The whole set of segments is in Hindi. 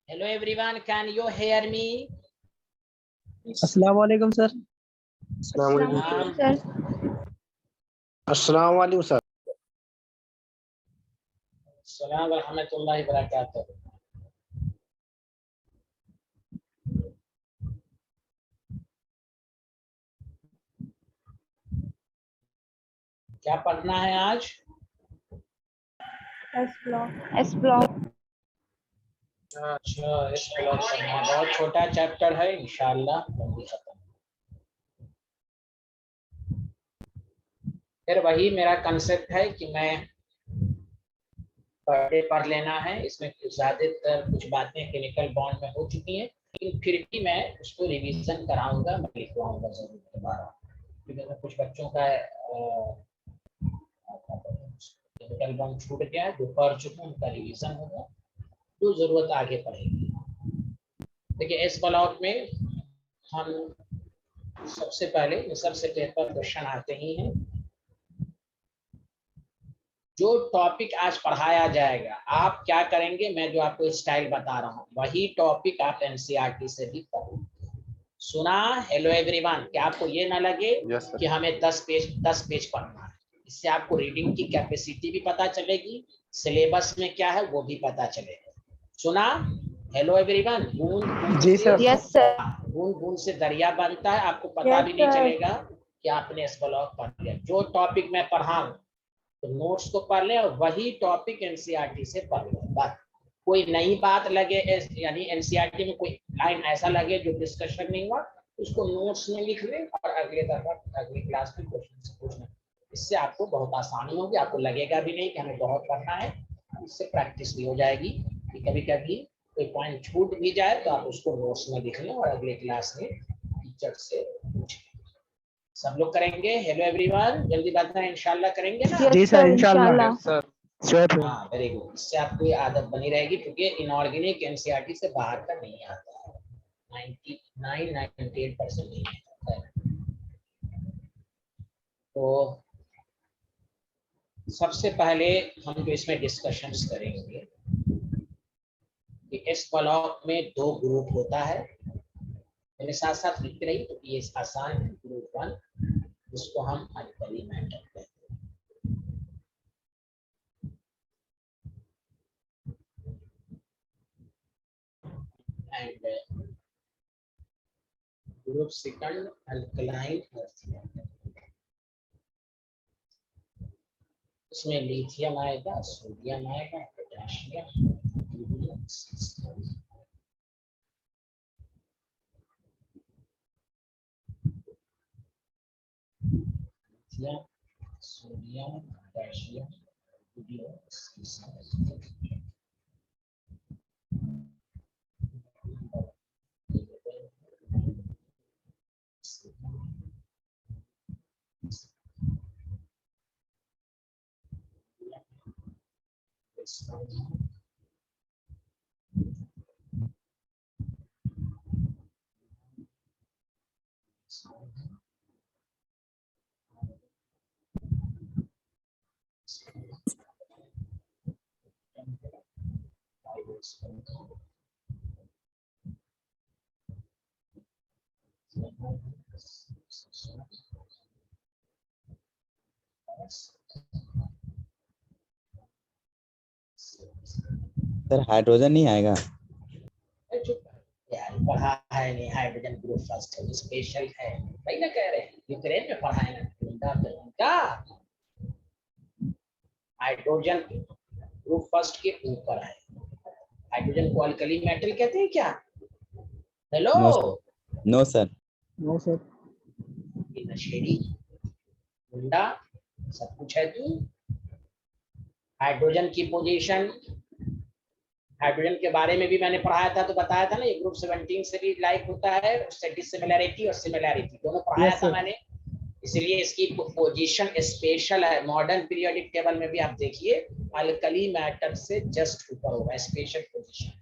Hello everyone, can you hear me? अस्सलाम वालेकुम सर। अस्सलाम वालेकुम सर। अस्सलाम वालेकुम सर। अस्सलाम रहमतुल्लाहि व बरकातहू। क्या पढ़ना है आज? S block. अच्छा, इस ब्लॉक पढ़ना है। बहुत छोटा चैप्टर है, इंशाल्लाह जल्दी खत्म। फिर वही मेरा कंसेप्ट है कि मैं पर डे पढ़ लेना है। इसमें ज्यादातर कुछ बातें केमिकल बॉन्ड में हो चुकी हैं, लेकिन फिर भी मैं उसको रिवीजन कराऊंगा, मैं लिखवाऊंगा जरूर दोबारा, क्योंकि कुछ बच्चों का केमिकल बॉन्ड छूट गया है, जो पढ़ चुके हैं उनका रिवीजन होगा, जो जरूरत आगे पड़ेगी। देखिए इस ब्लॉक में हम सबसे पहले सबसे पेपर क्वेश्चन आते ही हैं। जो टॉपिक आज पढ़ाया जाएगा, आप क्या करेंगे, मैं जो आपको स्टाइल बता रहा हूँ वही टॉपिक आप एनसीईआरटी से भी पढ़ो। सुना? हेलो एवरीवन, क्या आपको ये ना लगे कि हमें 10 पेज पढ़ना है? इससे आपको रीडिंग की कैपेसिटी भी पता चलेगी, सिलेबस में क्या है वो भी पता चलेगा। सुना? Hello everyone. बूंद जी सर। Yes sir. बूंद से दरिया बनता है, आपको पता भी नहीं चलेगा कि आपने इस ब्लॉक पढ़ लिया। जो टॉपिक मैं पढ़ाऊं तो नोट्स को पढ़ ले और वही टॉपिक एनसीईआरटी से पढ़ ले। बस कोई नई बात लगे, यानी एनसीईआरटी में कोई लाइन ऐसा लगे जो डिस्कशन नहीं हुआ, उसको नोट्स में लिख ले और अगले दफा अगली क्लास में क्वेश्चन से पूछना। इससे आपको बहुत आसानी होगी, आपको लगेगा भी नहीं कि हमें बहुत पढ़ना है, इससे प्रैक्टिस भी हो जाएगी कि कभी कभी कोई पॉइंट छूट भी जाए तो आप उसको नोट्स में लिख लें और अगले क्लास में टीचर से पूछें। सब लोग करेंगे? हेलो एवरीवन, जल्दी बताना, इंशाल्लाह करेंगे ना? जी सर, इंशाल्लाह। हाँ, वेरी गुड। इससे आपको ये आदत बनी रहेगी, क्योंकि इनऑर्गेनिक एनसीईआरटी से बाहर का नहीं आता है, 99-98% नहीं आता है। तो सबसे पहले हम जो इसमें डिस्कशंस करेंगे कि इस ब्लॉक में 2 ग्रुप होता है। मैंने साथ साथ लिख रही तो ये आसान है। ग्रुप 1 जिसको हम अल्कली मेटल कहते हैं, and group 2 alkaline earth metal. इसमें लिथियम आएगा, सोडियम आएगा, potassium, sodium, potassium, sir hydrogen नहीं आएगा? यार पढ़ा है नहीं, हाइड्रोजन ग्रुप फर्स्ट है, स्पेशल है भाई ना, कह रहे हैं यूक्रेन में पढ़ा है ना। हाइड्रोजन ग्रुप फर्स्ट के ऊपर है। हाइड्रोजन को अल्कली मेटल कहते हैं क्या? Hello? No sir. No sir. ये नशेड़ी गुंडा सब कुछ है तू। हाइड्रोजन की पोजीशन, हाइड्रोजन के बारे में भी मैंने पढ़ाया था, तो बताया था ना, ये ग्रुप 17 से भी लाइक होता है, उससे डिसिमिलैरिटी और सिमिलैरिटी दोनों पढ़ाया था मैंने, इसलिए इसकी पोजीशन स्पेशल है। मॉडर्न पीरियोडिक टेबल में भी आप देखिए अल्कली मैटर से जस्ट ऊपर होगा, स्पेशल पोजीशन।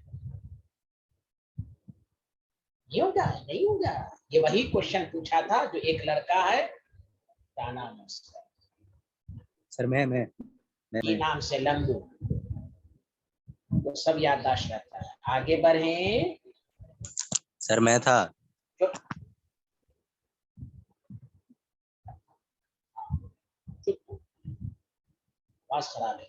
नहीं होगा, नहीं होगा। ये वही क्वेश्चन पूछा था जो एक लड़का है, क्या नाम है उसका? सर मैं नाम से लंबू, वो सब याददाश्त रहता है। आगे बढ़े। सर मैं था। चुप चुप, आवाज खराब है।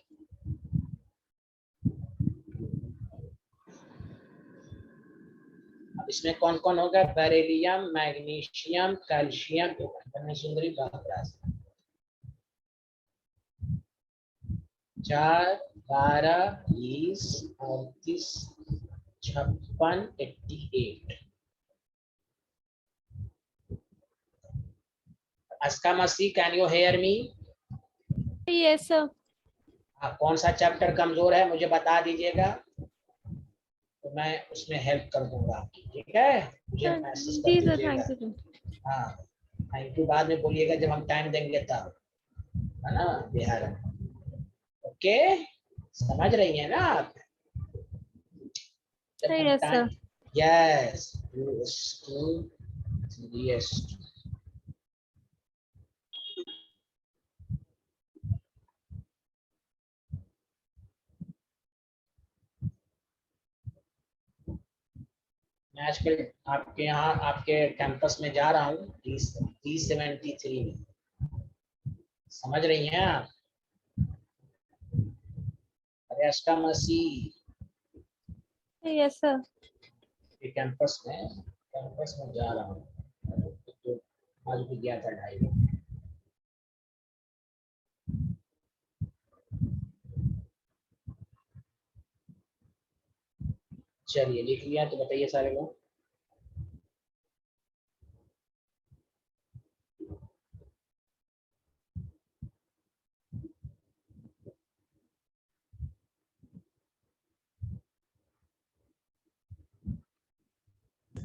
अब इसमें कौन कौन होगा? बेरिलियम, मैग्नीशियम, कैल्शियम, सुंदरी बात 4, 12, 20, 38, 56, 88। अस्का मसी, can you hear me? Yes, sir. कौन सा चैप्टर कमजोर है मुझे बता दीजिएगा, तो मैं उसमें हेल्प कर दूंगा आपकी। ठीक है, मुझे मैसेज कर जी सर, दीजिएगा। Thank you sir. हाँ, थैंक यू बाद में बोलिएगा जब हम टाइम देंगे तब, है ना बिहार में। ओके, समझ रही है ना आप? जब हम Yes, time, sir. Yes yes. मैं आजकल आपके यहाँ आपके कैंपस में जा रहा हूँ D73 में, समझ रही हैं आप? अरे अस्का मसीह Yes, sir. के कैंपस में जा रहा हूँ, तो आज भी गया था 2:30। चलिए लिख लिया तो बताइए सारे लोग।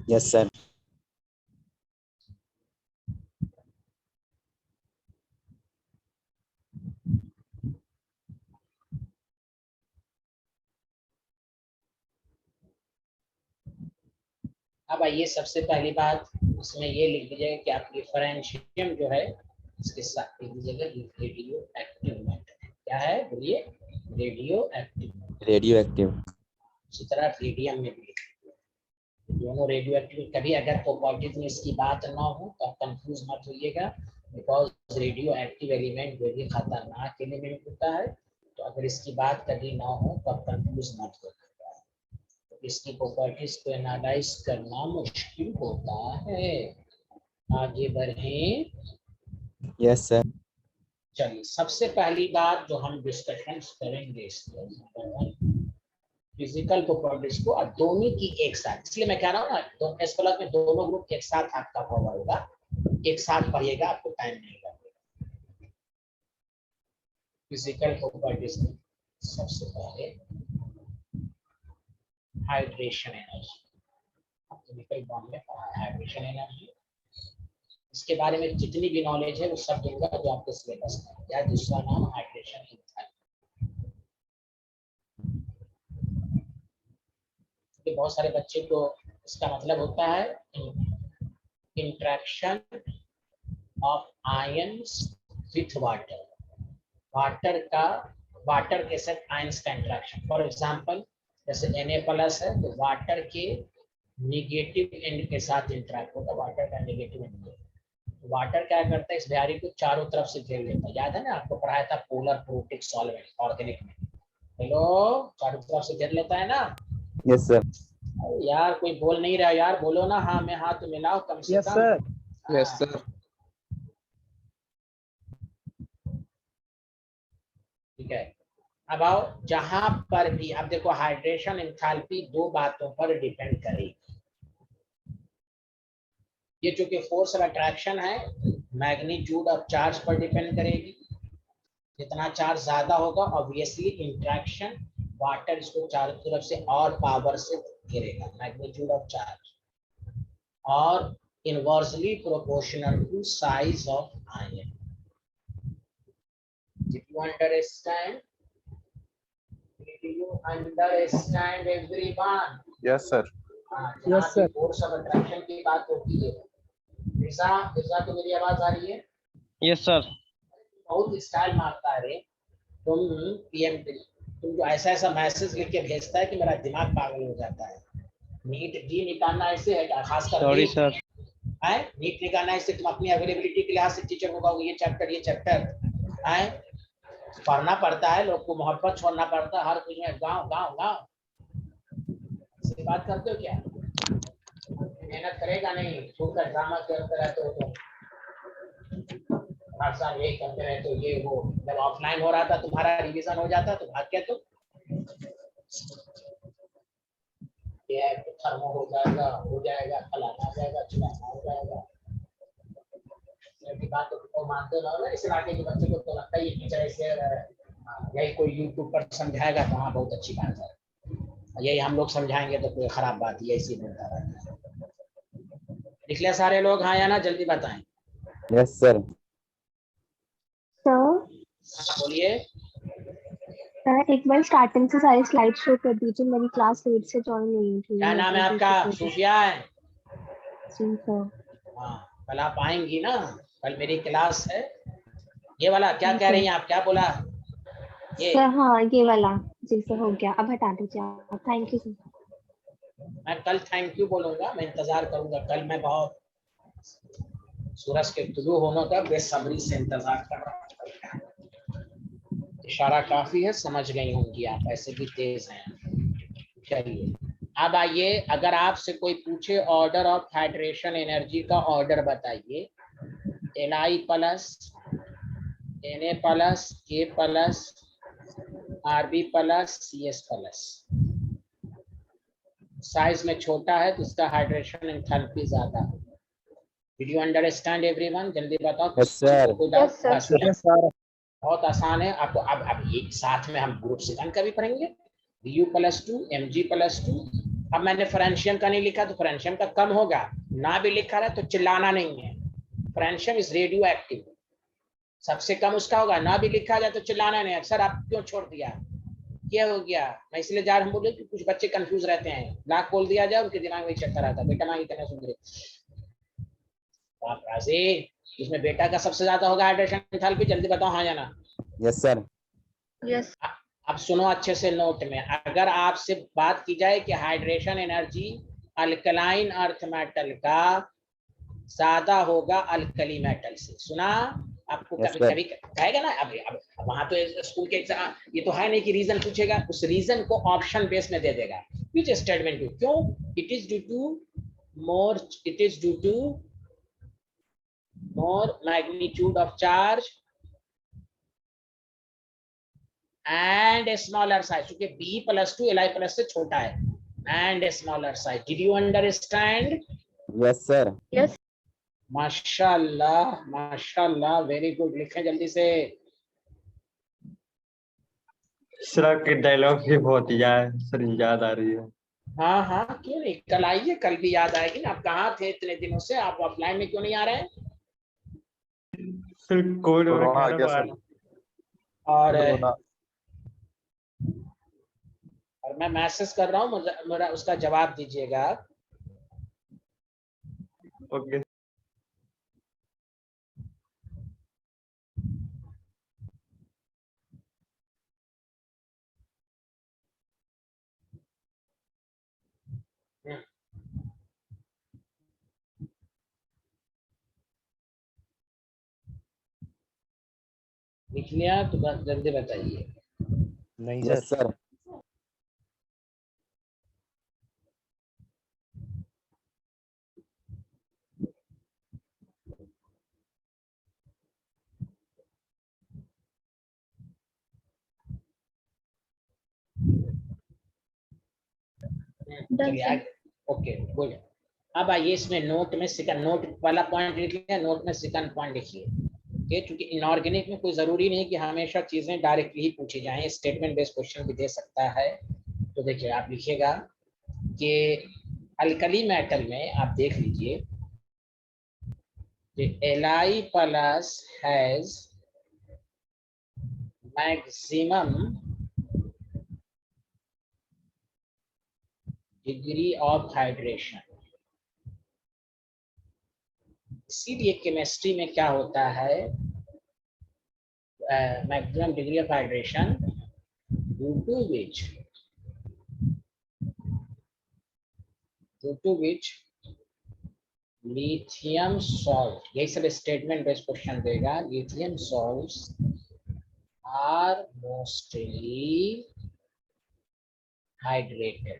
Yes sir. अब आइए, सबसे पहली बात इसमें ये लिख दीजिएगा कि आप डिफरेंशियम जो है इसके साथ लिख दीजिएगा रेडियो एक्टिव मैटर। क्या है बोलिए? Radio active. Radio active. इसी तरह रेडियम में भी दोनों रेडियो एक्टिव। कभी अगर प्रॉपर्टीज में इसकी बात ना हो तो आप कंफ्यूज मत होइएगा, बिकॉज रेडियो एक्टिव एलिमेंट जो भी खतरनाक एलिमेंट होता है, तो अगर इसकी बात कभी ना हो तो आप कंफ्यूज मत होइएगा, तो इसकी प्रॉपर्टीज को एनालाइज करना मुश्किल होता है। आगे बढ़ें। Yes sir. चलिए, सबसे पहली बात जो हम डिस्कशन करेंगे इसमें फिजिकल प्रॉपर्टीज को, और दोनों की एक साथ, इसलिए मैं कह रहा हूँ ना, तो एस प्लस में दोनों ग्रुप एक साथ आपका कवर होगा, एक साथ पढ़िएगा, आपको टाइम नहीं लगेगा। फिजिकल प्रॉपर्टीज में सबसे पहले हाइड्रेशन एनर्जी, केमिकल बॉन्ड में पढ़ा है हाइड्रेशन एनर्जी। इसके बारे में जितनी भी नॉलेज है वो सब दूंगा जो आपके सिलेबस में है। दूसरा नाम हाइड्रेशन एनर्जी। बहुत सारे बच्चे को इसका मतलब होता है interaction of ions with water, water के साथ आयंस का इंट्रैक्शन। फॉर एग्जांपल जैसे Na+ है तो वाटर के निगेटिव एंड के साथ इंट्रैक्ट होगा, वाटर का निगेटिव एंड। वाटर क्या करता है, इस बिहारी को चारों तरफ से घेर लेता है। याद है ना, आपको पढ़ाया था पोलर प्रोटिक सॉल्वेंट ऑर्गेनिक में। हेलो, चारों तरफ से घेर लेता है ना? Yes sir. यार कोई बोल नहीं रहा यार, बोलो ना हाँ में हाथ मिलाओ कम से कम। Yes sir. ठीक है, अब आओ जहां पर भी, अब देखो हाइड्रेशन एंथैल्पी दो बातों पर डिपेंड करेगी। ये चूंकि फोर्स और अट्रैक्शन है, मैग्नीट्यूड ऑफ चार्ज पर डिपेंड करेगी। जितना चार्ज ज्यादा होगा ऑब्वियसली इंट्रैक्शन, वाटर इसको चारों तरफ से और पावर से घेरेगा, मैग्नीट्यूड ऑफ चार्ज, और inversely proportional to size of ion. Did you understand? Did you understand everyone? Yes sir. जहाँ पे फोर्स ऑफ अट्रैक्शन की बात होती है। फिजा को मेरी आवाज आ रही है? Yes sir. बहुत स्टाइल मारता है रे तुम। पीएम तुम जो ऐसा ऐसा मैसेज लिख के भेजता है कि मेरा दिमाग पागल हो जाता है। नीट डी निकालना ऐसे है क्या? खासकर सॉरी सर। है नीट निकालना ऐसे, तुम अपनी अवेलेबिलिटी के लिहाज से टीचर को कहोगे ये चैप्टर है, पढ़ना पड़ता है, लोग को मोहब्बत छोड़ना पड़ता है, हर कुछ में गाँव गाँव गाँव से बात करते हो क्या? मेहनत करेगा नहीं, स्कूल का ड्रामा करते रहते हो तो हर साल यही करते रहते हो, ये वो। जब ऑफलाइन हो रहा था तुम्हारा रिवीजन हो जाता तो भाग क्या? तो ये है कि थर्मो हो जाएगा फलाना हो जाएगा चिलाना हो जाएगा। बात तो मानते रहो ना, इस इलाके के बच्चे को तो लगता है ये टीचर ऐसे यही कोई यूट्यूब पर समझाएगा तो हाँ बहुत अच्छी बात है, यही हम लोग समझाएंगे तो कोई खराब बात है, ऐसी बोलता रहता है। लिख लिया सारे लोग? हाँ या ना, जल्दी बताएं। Yes sir. सर बोलिए। एक बार स्टार्टिंग से सारी स्लाइड शो कर दीजिए, मेरी क्लास लेट से ज्वाइन हुई थी। क्या नाम है आपका? सूफिया है? जी सर। हाँ, कल आप आएंगी ना, कल मेरी क्लास है। ये वाला क्या कह रही हैं आप, क्या बोला ये? सर हाँ ये वाला जी सर हो गया, अब हटा दीजिए आप। Thank you sir. मैं कल थैंक यू बोलूंगा, मैं इंतजार करूंगा। कल मैं बहुत सूरज के तुलू होने का बेसब्री से इंतजार कर रहा हूँ। इशारा काफी है, समझ गई होंगी आप, ऐसे भी तेज हैं। चलिए अब आइए, अगर आपसे कोई पूछे ऑर्डर ऑफ हाइड्रेशन एनर्जी का ऑर्डर बताइए, Li plus Na plus K plus Rb plus Cs plus, size में छोटा है तो इसका हाइड्रेशन एंथैल्पी ज्यादा है। Did you understand everyone? जल्दी बताओ। Yes sir. बहुत आसान है आपको। अब एक साथ में हम ग्रुप सेकंड का भी पढ़ेंगे। Du plus 2 Mg plus 2। अब मैंने फ्रेंशियम का नहीं लिखा तो फ्रेंशियम का कम होगा, ना भी लिखा रहा तो चिल्लाना नहीं है। फ्रेंशियम इज रेडियो एक्टिव, सबसे कम उसका होगा, ना भी लिखा जाए तो चिल्लाना नहीं है। सर आप क्यों छोड़ दिया, क्या हो गया? मैं इसलिए जा रहा हूँ बोले कि कुछ बच्चे कंफ्यूज रहते हैं, लाख बोल दिया जाए उनके दिमाग में चलता रहता है, बेटा मांगी करना सुन रहे आप राजी। इसमें बेटा का सबसे ज्यादा होगा हाइड्रेशन एंथैल्पी, जल्दी बताओ हाँ या ना। Yes sir. यस। अब सुनो अच्छे से नोट में, अगर आपसे बात की जाए कि hydration energy alkaline earth metal का ज्यादा होगा अल्कली मेटल से, सुना आपको? Yes, कभी sir. कभी कहेगा ना, अब वहां तो स्कूल के एग्जाम ये तो है नहीं कि रीजन पूछेगा, उस रीजन को ऑप्शन बेस में दे देगा। विच स्टेटमेंट क्यों? It is due to more magnitude of charge and smaller size, क्योंकि बी प्लस 2 Li प्लस से छोटा है, and smaller size. Did you understand? Yes sir. Yes. माशाल्लाह माशाल्लाह, वेरी गुड। लिखें जल्दी से। सर के डायलॉग भी बहुत याद आ रही है। हाँ हाँ क्यों नहीं, कल आइए, कल भी याद आएगी ना। आप कहाँ थे इतने दिनों से, आप ऑफलाइन में क्यों नहीं आ रहे हैं? सर कोविड कोरोना आ गया सर। और मैं मैसेज कर रहा हूँ, मेरा उसका जवाब दीजिएगा आप। ओके। लिख लिया तो बस जल्दी बताइए। नहीं यस सर। चलिए ओके गुड। अब आइए इसमें नोट में सेकंड, नोट वाला पॉइंट लिख लिया, नोट में सेकंड पॉइंट लिखिए। ओके, क्योंकि इनऑर्गेनिक में कोई जरूरी नहीं कि हमेशा चीजें डायरेक्टली ही पूछी जाएं, स्टेटमेंट बेस्ड क्वेश्चन भी दे सकता है। तो देखिए आप लिखिएगा कि अल्कली मेटल में आप देख लीजिए Li plus has maximum degree of hydration। इसीलिए केमिस्ट्री में क्या होता है, maximum degree of hydration due to which lithium salt, यही सब स्टेटमेंट बेस्ड क्वेश्चन देगा, lithium salts are mostly hydrated।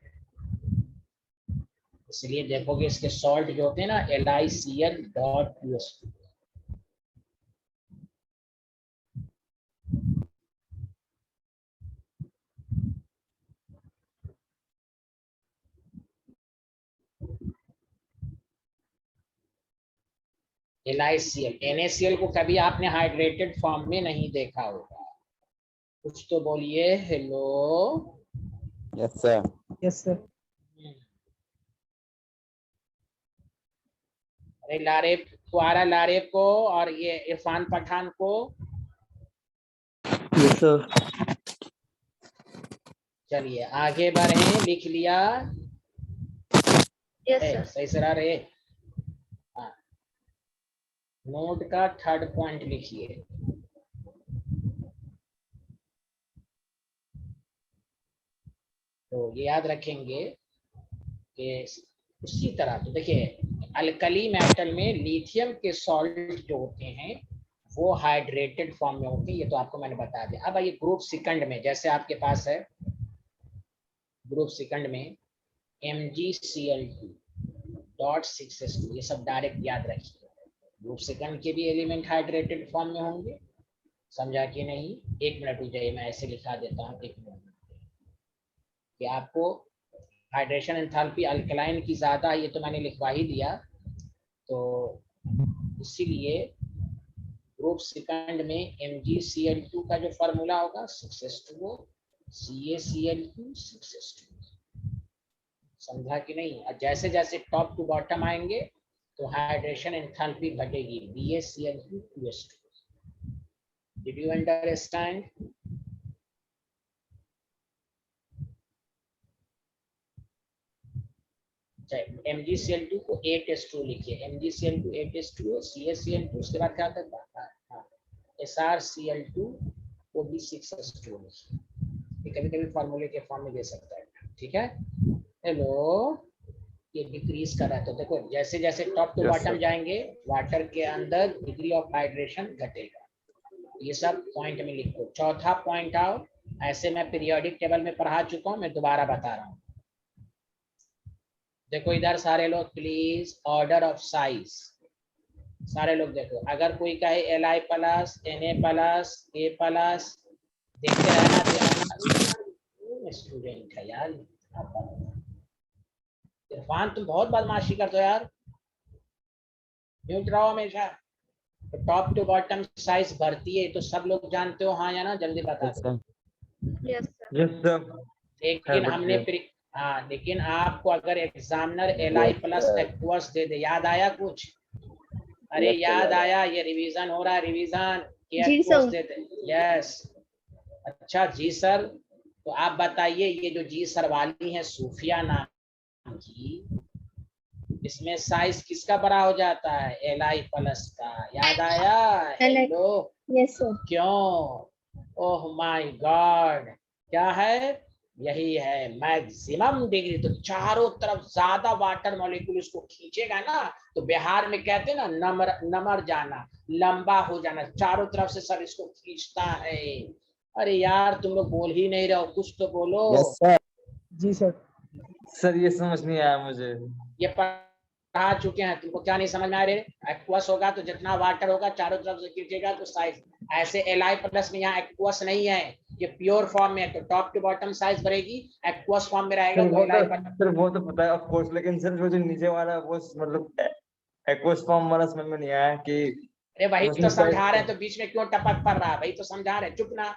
इसलिए देखोगे इसके सॉल्ट जो होते हैं ना LiCl.2S2, LiCl, NaCl को कभी आपने हाइड्रेटेड फॉर्म में नहीं देखा होगा, कुछ तो बोलिए hello. Yes sir. Yes sir. अरे लारेब, फुआरा लारेब को और ये इरफान पठान को, यस सर। चलिए आगे बढ़े, लिख लिया? Yes sir. सही से रहे। हाँ, नोट का थर्ड पॉइंट लिखिए। तो ये याद रखेंगे कि उसी तरह, तो देखिए अल्कली मेटल में लिथियम के सॉल्ट जो होते हैं वो हाइड्रेटेड फॉर्म में होते हैं, ये तो आपको मैंने बता दिया। अब आइए ग्रुप सेकंड में, जैसे आपके पास है ग्रुप सेकंड में MgCl2.6s2, ये सब डायरेक्ट याद रखिए। ग्रुप सेकंड के भी एलिमेंट हाइड्रेटेड फॉर्म में होंगे, समझा कि नहीं? एक मिनट रुक जाइए, मैं ऐसे लिखा देता हूँ, एक मिनट कि आपको हाइड्रेशन एंथैल्पी अल्कलाइन की ज्यादा है, ये तो मैंने लिखवा ही दिया। तो इसीलिए ग्रुप सेकंड में MgCl2 का जो फॉर्मूला होगा 6s2O, CaCl2 6s2, समझा कि नहीं? और जैसे जैसे टॉप टू बॉटम आएंगे तो हाइड्रेशन एंथैल्पी घटेगी, BaCl2 2s2। Did you understand? MgCl2 को 8s2 लिखिए, MgCl2 8s2, CaCl2 उसके बाद क्या आता है SrCl2 को भी 6s2 लिखिए। ये कभी कभी फॉर्मूले के फॉर्म में दे सकता है, ठीक है? हेलो, ये डिक्रीज कर रहा है, तो देखो जैसे जैसे टॉप टू बॉटम जाएंगे वाटर के अंदर डिग्री ऑफ हाइड्रेशन घटेगा। ये सब पॉइंट में लिखो। चौथा पॉइंट आओ, ऐसे मैं पीरियोडिक टेबल में पढ़ा चुका हूँ, मैं दोबारा बता रहा हूँ। देखो इधर सारे लोग प्लीज, ऑर्डर ऑफ साइज सारे लोग देखो। अगर कोई कहे Li plus Na plus A plus, देखते रहना। स्टूडेंट है यार इरफान, तुम बहुत बदमाशी करते हो यार, म्यूट रहो हमेशा। तो टॉप टू बॉटम साइज बढ़ती है, तो सब लोग जानते हो हाँ या ना? जल्दी बता दो। Yes sir. Yes sir. लेकिन हमने हाँ, लेकिन आपको अगर एग्जामिनर Li प्लस एक्वस दे दे, याद आया कुछ? अरे याद आया, ये रिवीजन हो रहा है, रिवीजन जी सर। दे दे। यस, अच्छा जी सर। तो आप बताइए, ये जो जी सर वाली है सूफिया नाम की, इसमें साइज किसका बड़ा हो जाता है? Li प्लस का। याद आया? Hello, yes sir. क्यों? ओह माय गॉड, क्या है? यही है मैक्सिमम डिग्री। तो चारों तरफ ज्यादा वाटर मॉलिक्यूल इसको खींचेगा ना, तो बिहार में कहते हैं ना नमर जाना, लंबा हो जाना, चारों तरफ से सब इसको खींचता है। अरे यार तुम लोग बोल ही नहीं रहे हो, कुछ तो बोलो। Yes sir. जी सर। सर ये समझ नहीं आया मुझे। ये पढ़ा चुके हैं, तुमको क्या नहीं समझ में आ रहे? एक्वस होगा तो जितना वाटर होगा चारों तरफ से खींचेगा तो साइज। ऐसे Li प्लस में यहाँ एक्वस नहीं है, ये प्योर फॉर्म में है, तो टॉप टू बॉटम साइज बढ़ेगी, एक्वस फॉर्म में रहेगा तो सर वो तो पता है ऑफ कोर्स, लेकिन सर वो जो नीचे वाला वो मतलब एक्वस फॉर्म वाला समझ में नहीं आया कि। अरे वही तो समझा रहे हैं, तो बीच में क्यों टपक पड़ रहा है? वही तो समझा रहे हैं, चुप ना,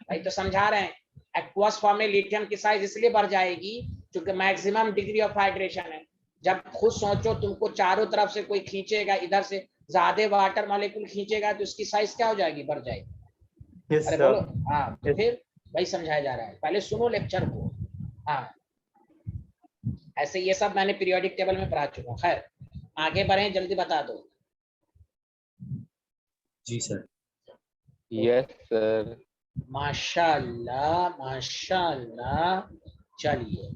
वही तो समझा रहे हैं। एक्वस फॉर्म में लिथियम की साइज इसलिए बढ़ जाएगी क्योंकि मैक्सिमम डिग्री ऑफ हाइड्रेशन है। जब खुद सोचो तुमको चारों तरफ से कोई खींचेगा, इधर से ज्यादा वाटर मॉलिक्यूल खींचेगा तो इसकी साइज क्या हो जाएगी? बढ़ जाएगी। यस अरे सर। बोलो हाँ, तो फिर वही समझाया जा रहा है, पहले सुनो लेक्चर को। हाँ, ऐसे ये सब मैंने पीरियोडिक टेबल में पढ़ा चुका हूँ। खैर आगे बढ़े, जल्दी बता दो। जी सर। Yes sir. माशाल्लाह माशाल्लाह। चलिए,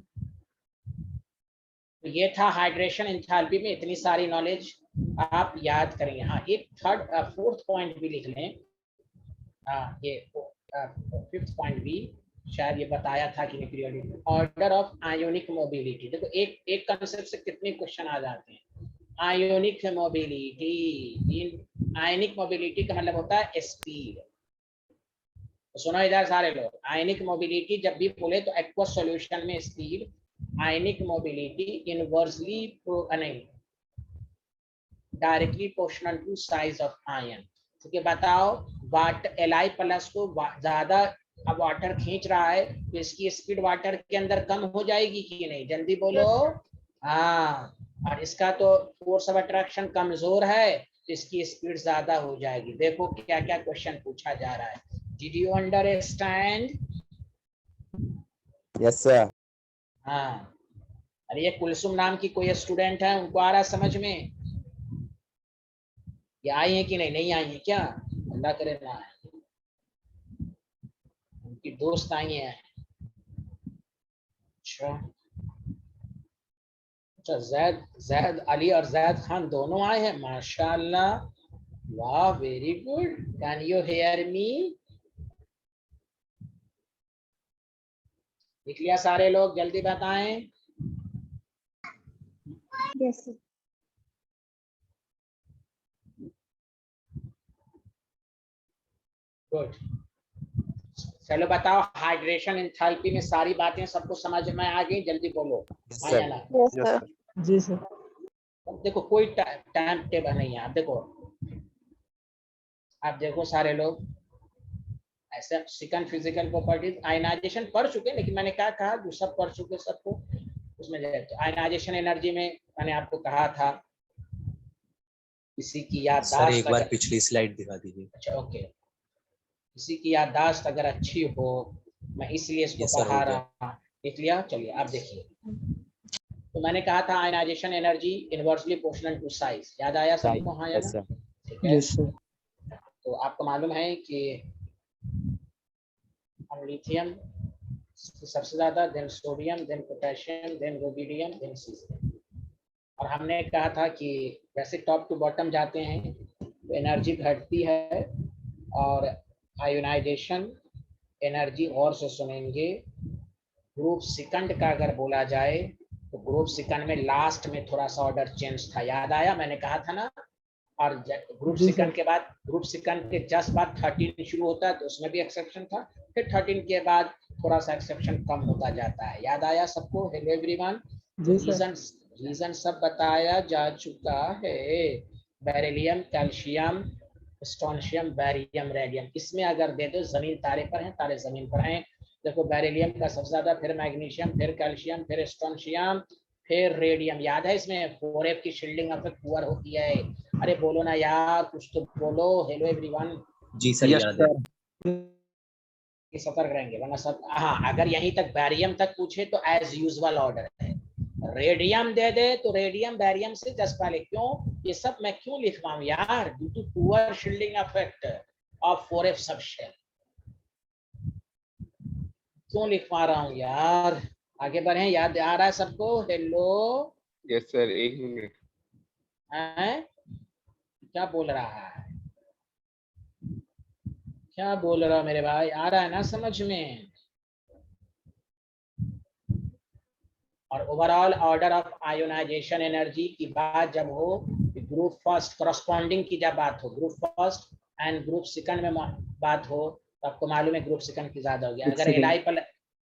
तो ये था हाइड्रेशन एंथैल्पी में इतनी सारी नॉलेज आप याद करेंगे। हाँ, एक फोर्थ पॉइंट भी लिख लें। हाँ, ये फिफ्थ पॉइंट भी शायद ये बताया था कि periodic order of ionic mobility. देखो एक कंसेप्ट से कितने क्वेश्चन आ जाते हैं। आयोनिक मोबिलिटी, आयनिक मोबिलिटी का मतलब होता है स्पीड। तो सुनो इधर सारे लोग, आयनिक मोबिलिटी जब भी बोले तो एक्वस सॉल्यूशन में स्पीड, आयनिक मोबिलिटी इनवर्सली नहीं, directly proportional to size of ion. क्योंकि बताओ, Li प्लस को ज्यादा अब वाटर खींच रहा है तो इसकी स्पीड वाटर के अंदर कम हो जाएगी कि नहीं, जल्दी बोलो। हाँ, और इसका तो फोर्स ऑफ अट्रैक्शन कमजोर है तो इसकी स्पीड ज्यादा हो जाएगी। देखो क्या क्या क्वेश्चन पूछा जा रहा है। Did you understand? Yes, sir. हाँ, अरे ये कुलसुम नाम की कोई स्टूडेंट है, उनको आ रहा समझ में? ये आई है कि नहीं? नहीं आई है क्या? अल्लाह करे ना आए, उनकी दोस्त आई है। अच्छा अच्छा, जैद अली और जैद खान दोनों आए हैं, माशाल्लाह, वाह, very good. Can you hear मी? लिख लिया सारे लोग? जल्दी बताएं। Yes, sir. गुड। चलो बताओ, हाइड्रेशन एंथैल्पी में सारी बातें सबको समझ में आ गई? जल्दी बोलो। Yes, हाँ sir. या ना? Yes, Yes, sir. sir. जी सर। अब देखो, कोई टाइम टेबल नहीं है। आप देखो सारे लोग, ऐसे सेकंड फिजिकल प्रॉपर्टीज आयनाइजेशन पढ़ चुके, लेकिन मैंने क्या कहा, जो सब पढ़ चुके सबको उसमें जाए। तो आयनाइजेशन एनर्जी में मैंने आपको कहा था, किसी की सर याददाश्त एक बार अगर, पिछली स्लाइड दिखा दीजिए। अच्छा ओके, किसी की याददाश्त अगर अच्छी हो, मैं इसलिए इसको ये सर पढ़ा हो गया। रहा। देख लिया? चलिए आप देखिए। तो मैंने कहा था ionization energy inversely proportional to size, याद आया सभी को? हाँ या Yes, ना? sir. ठीक है। Yes sir. तो आपको मालूम है कि लिथियम सबसे ज्यादा, then sodium, then potassium, then rubidium, then caesium. और हमने कहा था कि वैसे टॉप टू बॉटम जाते हैं तो एनर्जी घटती है, और आयोनाइजेशन एनर्जी, और से सुनेंगे, ग्रुप सेकंड का अगर बोला जाए तो ग्रुप सेकंड में लास्ट में थोड़ा सा ऑर्डर चेंज था, याद आया? मैंने कहा था ना। और ग्रुप जी सेकंड सर। के बाद, ग्रुप सेकंड के जस्ट बाद 13 शुरू होता है तो उसमें भी एक्सेप्शन था। फिर 13 के बाद थोड़ा सा एक्सेप्शन कम होता जाता है। याद आया सबको? Hello everyone. जी सर। रीजन रीजन सब बताया जा चुका है। Beryllium, calcium, strontium, barium, radium, इसमें अगर दे दो जमीन तारे पर है, तारे जमीन पर हैं। देखो, बेरिलियम का सबसे ज्यादा, फिर मैग्नीशियम, फिर कैल्शियम, फिर स्ट्रोंशियम, फिर रेडियम। याद है? इसमें 4f की शील्डिंग अफेक्ट पुअर होती है। अरे बोलो ना यार, कुछ तो बोलो। Hello everyone. जी सर यस याद है। सर। सतर्क रहेंगे वरना सब। हाँ, अगर यहीं तक बैरियम तक पूछे तो एज यूजुअल ऑर्डर है। रेडियम दे दे तो रेडियम बैरियम से जस्ट पहले। क्यों ये सब मैं क्यों लिखवाऊं यार? Due to poor shielding effect of 4f subshell, क्यों लिखवा रहा हूं यार? आगे बढ़े, याद आ रहा है सबको? हेलो, यस सर, एक मिनट। हैं? क्या बोल रहा है? क्या बोल रहा मेरे भाई? आ रहा है ना समझ में? और overall order of ionization energy की बात जब हो, ग्रुप फर्स्ट करस्पॉन्डिंग की जब बात हो, group first and group second में बात हो, तो आपको मालूम है ग्रुप सेकंड की ज्यादा होगी। अगर एल प्लस,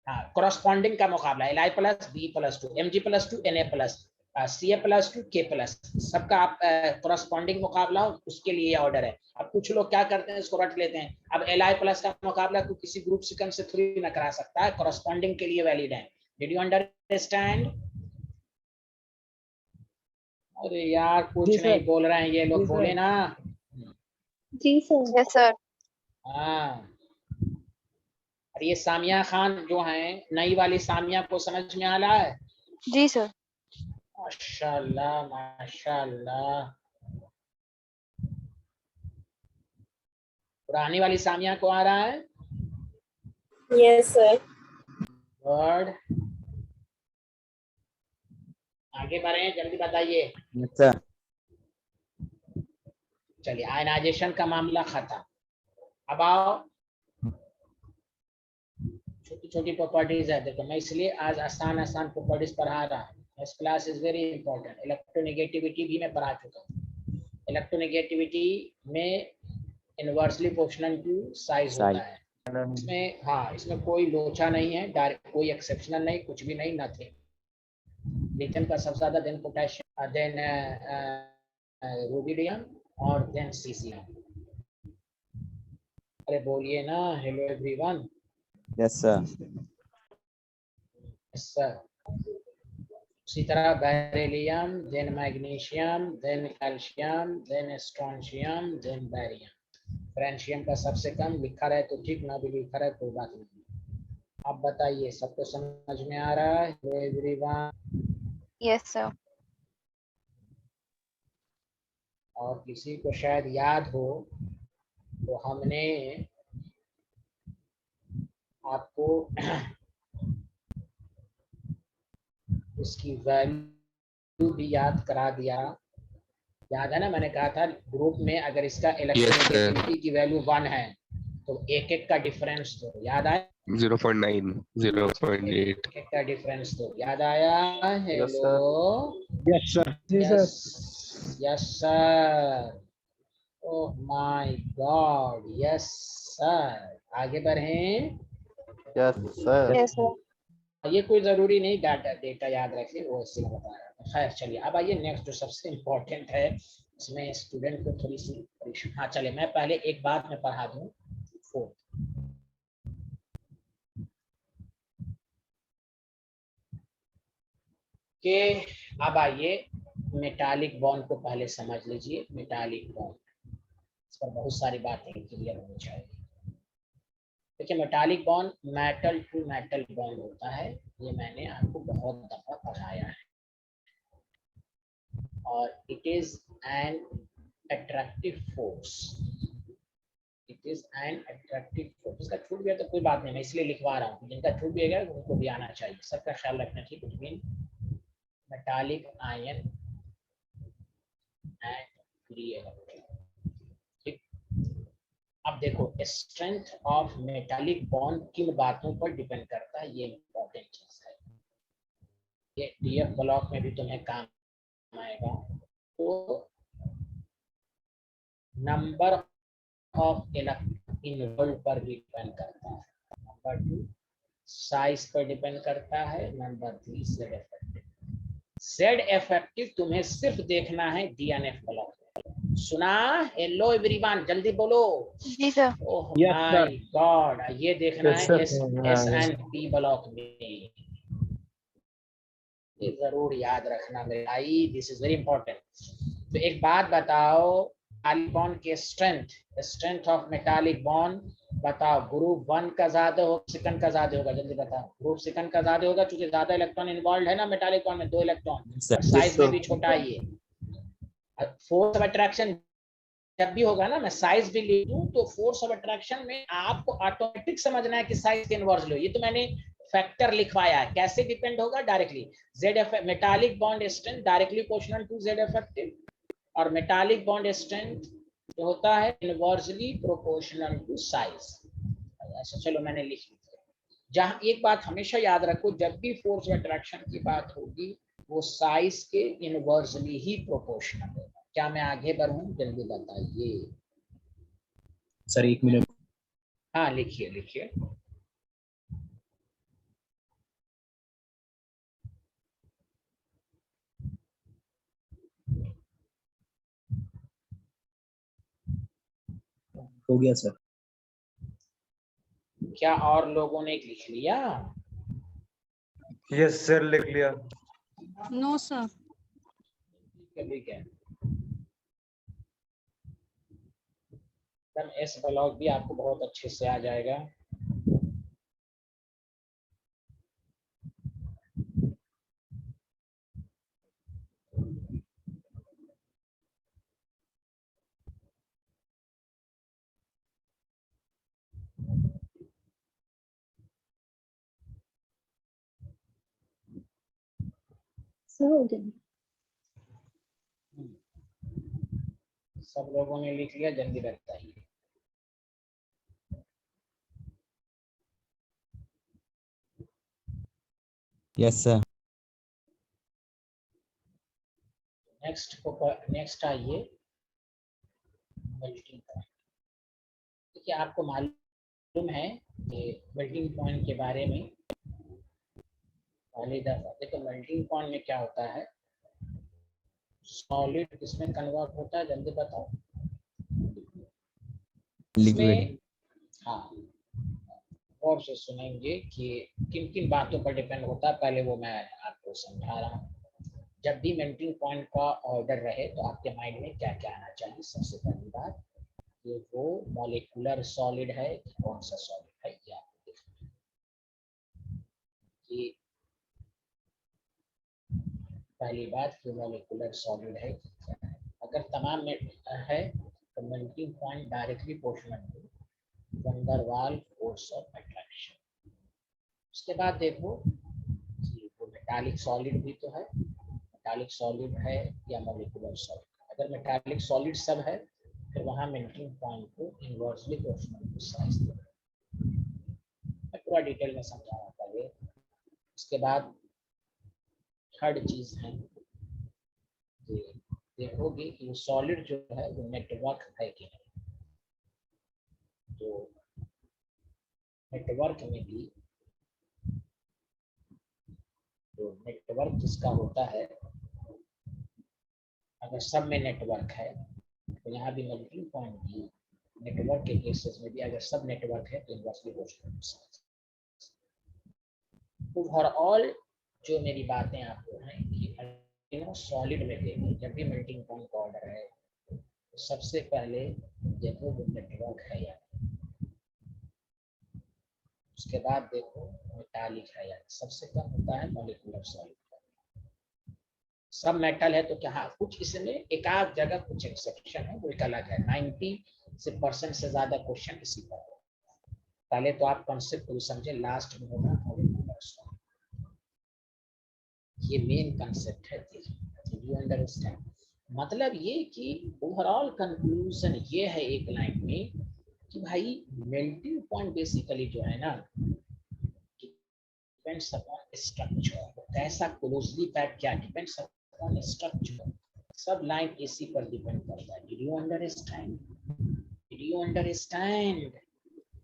हाँ, करस्पॉन्डिंग का मुकाबला L plus B plus two, M G plus two, N A plus, C A plus two, K plus, सबका आप करस्पॉन्डिंग मुकाबला हो, उसके लिए ऑर्डर है। अब कुछ लोग क्या करते हैं, इसको रट लेते हैं। अब एल प्लस का मुकाबला तो किसी ग्रुप सेकंड से थोड़ी ना करा सकता है, करस्पॉन्डिंग के लिए वैलिड है। Did you understand? अरे यार कुछ नहीं बोल रहे हैं ये लोग, बोले ना। जी सर। Yes, sir. हाँ, और ये सामिया खान जो हैं, नई वाली सामिया को समझ में आ रहा है? जी sir. माशाल्लाह माशाल्लाह। पुरानी वाली सामिया को आ रहा है? Yes, sir. वर्ड आगे बढ़े, जल्दी बताइए। Yes, sir. चलिए, आयनाइजेशन का मामला खत्म। अब आओ, छोटी छोटी प्रॉपर्टीज है। देखो, मैं इसलिए आज आसान आसान प्रॉपर्टीज पढ़ा रहा हूँ। This class is very important. Electronegativity भी मैं पढ़ा चुका हूँ। इलेक्ट्रोनेगेटिविटी में इनवर्सली प्रोपोर्शनल टू साइज होता है। इसमें हाँ, इसमें कोई लोचा नहीं है, डायरेक्ट कोई एक्सेप्शनल नहीं, कुछ भी नहीं, नथिंग। लिथियम का सबसे ज्यादा, देन पोटेशियम, देन रुबिडियम और देन सीजियम। अरे बोलिए ना, hello everyone. Yes, sir. Sir, उसी तरह beryllium, then magnesium, then calcium, then strontium, then barium. Francium का सबसे कम, लिखा रहे तो ठीक, ना भी लिखा रहे कोई बात नहीं। आप बताइए, सबको समझ में आ रहा है? Hello everyone. Yes, sir. और किसी को शायद याद हो तो हमने आपको इसकी वैल्यू भी याद करा दिया। याद है ना, मैंने कहा था ग्रुप में अगर इसका इलेक्ट्रोनेगेटिविटी की वैल्यू 1 है तो एक एक का डिफरेंस दो। याद आया? 0.9, 0.8। एक एक का डिफरेंस दो। याद आया? Hello. Yes, sir. Yes yes sir. Oh my God, yes sir. आगे बढ़ें। Yes, sir. Yes, sir. ये कोई जरूरी नहीं डाटा डेटा याद रखे, वो इससे मैं बता रहा था। खैर चलिए, अब आइए नेक्स्ट जो सबसे इम्पोर्टेंट है, इसमें स्टूडेंट को थोड़ी सी परेशानी। हाँ चलिए, मैं पहले एक बात मैं पढ़ा दूं। फोर्थ, के अब आइए मेटालिक बॉन्ड को पहले समझ लीजिए। मेटालिक बॉन्ड, इस पर बहुत सारी बातें क्लियर होनी चाहिए। देखिए, metallic bond metal to metal bond होता है। ये मैंने आपको बहुत दफा पढ़ाया है। और it is an attractive force. It is an attractive force. इसका छूट गया तो कोई बात नहीं, मैं इसलिए लिखवा रहा हूँ, जिनका छूट भी गया उनको भी आना चाहिए। सबका ख्याल रखना चाहिए। Between metallic ion and free electron. ठीक। अब देखो, स्ट्रेंथ ऑफ मेटालिक बॉन्ड किन बातों पर डिपेंड करता है, ये इंपॉर्टेंट चीज है। ये डीएफ ब्लॉक में भी तुम्हें काम आएगा। तो नंबर ऑफ इलेक्ट्रॉन इन्वॉल्व पर डिपेंड करता है। नंबर 2 साइज पर डिपेंड करता है। Number 3 Z effective. Z effective तुम्हें सिर्फ देखना है डीएनएफ ब्लॉक। सुना? हेलो एवरीवन, जल्दी बोलो। जी sir. Oh Yes, sir. My god, ये देखना Yes, है sir. S and p block में। ये जरूर याद रखना मेरे भाई, दिस इज वेरी इंपॉर्टेंट। तो एक बात बताओ, मेटालिक बॉन्ड के स्ट्रेंथ ऑफ मेटालिक बॉन्ड बताओ। ग्रुप 1 का ज्यादा होगा, सेकंड का ज्यादा होगा? जल्दी बताओ। ग्रुप सेकंड का ज्यादा होगा, क्योंकि ज्यादा इलेक्ट्रॉन इन्वॉल्व है ना मेटालिक बॉन्ड में, 2 इलेक्ट्रॉन, और साइज में भी छोटा है ये। फोर्स ऑफ अट्रैक्शन जब भी होगा ना, मैं साइज भी ले लूं तो फोर्स ऑफ अट्रैक्शन में आपको ऑटोमेटिक समझना है कि साइज के इनवर्स लो। ये तो मैंने फैक्टर लिखवाया है। कैसे डिपेंड होगा? Directly Z F metallic bond strength directly proportional to Z effective, और मेटालिक बॉन्ड स्ट्रेंथ जो होता है इनवर्सली प्रोपोर्शनल टू साइज। ऐसा चलो मैंने लिख लिया। जहां एक बात हमेशा याद रखो, जब भी फोर्स ऑफ अट्रैक्शन की बात होगी वो साइज के इनवर्सली ही प्रोपोर्शनल होगा। क्या मैं आगे बढ़ूं? जल्दी बताइए। Sir 1 minute. हाँ लिखिए लिखिए। हो गया सर। क्या और लोगों ने लिख लिया? Yes, sir. लिख लिया। No, sir. ठीक है। एस ब्लॉक भी आपको बहुत अच्छे से आ जाएगा। सर हो गया। सब लोगों ने लिख लिया, जल्दी बताइए। Yes, sir. नेक्स्ट आइए, मेल्टिंग पॉइंट। देखिए आपको मालूम है कि मेल्टिंग पॉइंट के बारे में पहली दफा देखो, मेल्टिंग पॉइंट में क्या होता है, सॉलिड किसमें कन्वर्ट होता है, जल्दी बताओ। Liquid. इसमें हाँ, और से सुनेंगे कि किन किन बातों पर डिपेंड होता है, पहले वो मैं आपको समझा रहा हूँ। जब भी मेल्टिंग पॉइंट का ऑर्डर रहे तो आपके माइंड में क्या क्या आना चाहिए। सबसे पहली बात, ये वो मॉलिक्यूलर सॉलिड है कि कौन सा सॉलिड है, ये आपको देखना है। कि पहली बात कि मॉलिक्यूलर सॉलिड है कि क्या है। अगर तमाम में है तो melting point directly proportional to van der Waals force of attraction. उसके बाद देखो कि वो मेटालिक सॉलिड भी तो है, मेटालिक सॉलिड है या मॉलिक्यूलर सॉलिड। अगर मेटालिक सॉलिड सब है फिर वहाँ मेल्टिंग पॉइंट को इनवर्सली प्रोपोर्शनल टू साइज दे। मैं पूरा डिटेल में समझा रहा था ये। उसके बाद थर्ड चीज है कि देखोगे कि सॉलिड जो है वो नेटवर्क है कि नहीं। तो नेटवर्क में भी तो नेटवर्क जिसका होता है, अगर सब में नेटवर्क है तो यहाँ भी मेल्टिंग पॉइंट भी नेटवर्क के केसेस में भी अगर सब नेटवर्क है तो इनवर्सली प्रोपोर्शनल। ओवरऑल जो मेरी बातें आपको हैं कि सॉलिड में देखें, जब भी मेल्टिंग पॉइंट का ऑर्डर है तो सबसे पहले देखो वो नेटवर्क है या नहीं। उसके बाद देखो मेटालिक है या नहीं। सबसे कम होता है मॉलिक्यूलर सॉलिड। सब मेटल है तो क्या, हाँ कुछ इसमें एक आध जगह कुछ एक्सेप्शन है, वो एक अलग है। 90% से ज्यादा क्वेश्चन इसी पर है। पहले तो आप कॉन्सेप्ट को समझे, लास्ट में होगा मॉलिक्यूलर सॉलिड। ये मेन कंसेप्ट है। You understand? मतलब ये कि ओवरऑल कंक्लूजन ये है एक लाइन में कि भाई मेल्टिंग पॉइंट बेसिकली जो है ना, डिपेंड्स अपॉन स्ट्रक्चर। कैसा क्लोजली पैक, क्या डिपेंड्स अपॉन स्ट्रक्चर। सब लाइन इसी पर डिपेंड करता है। Did you understand? Did you understand?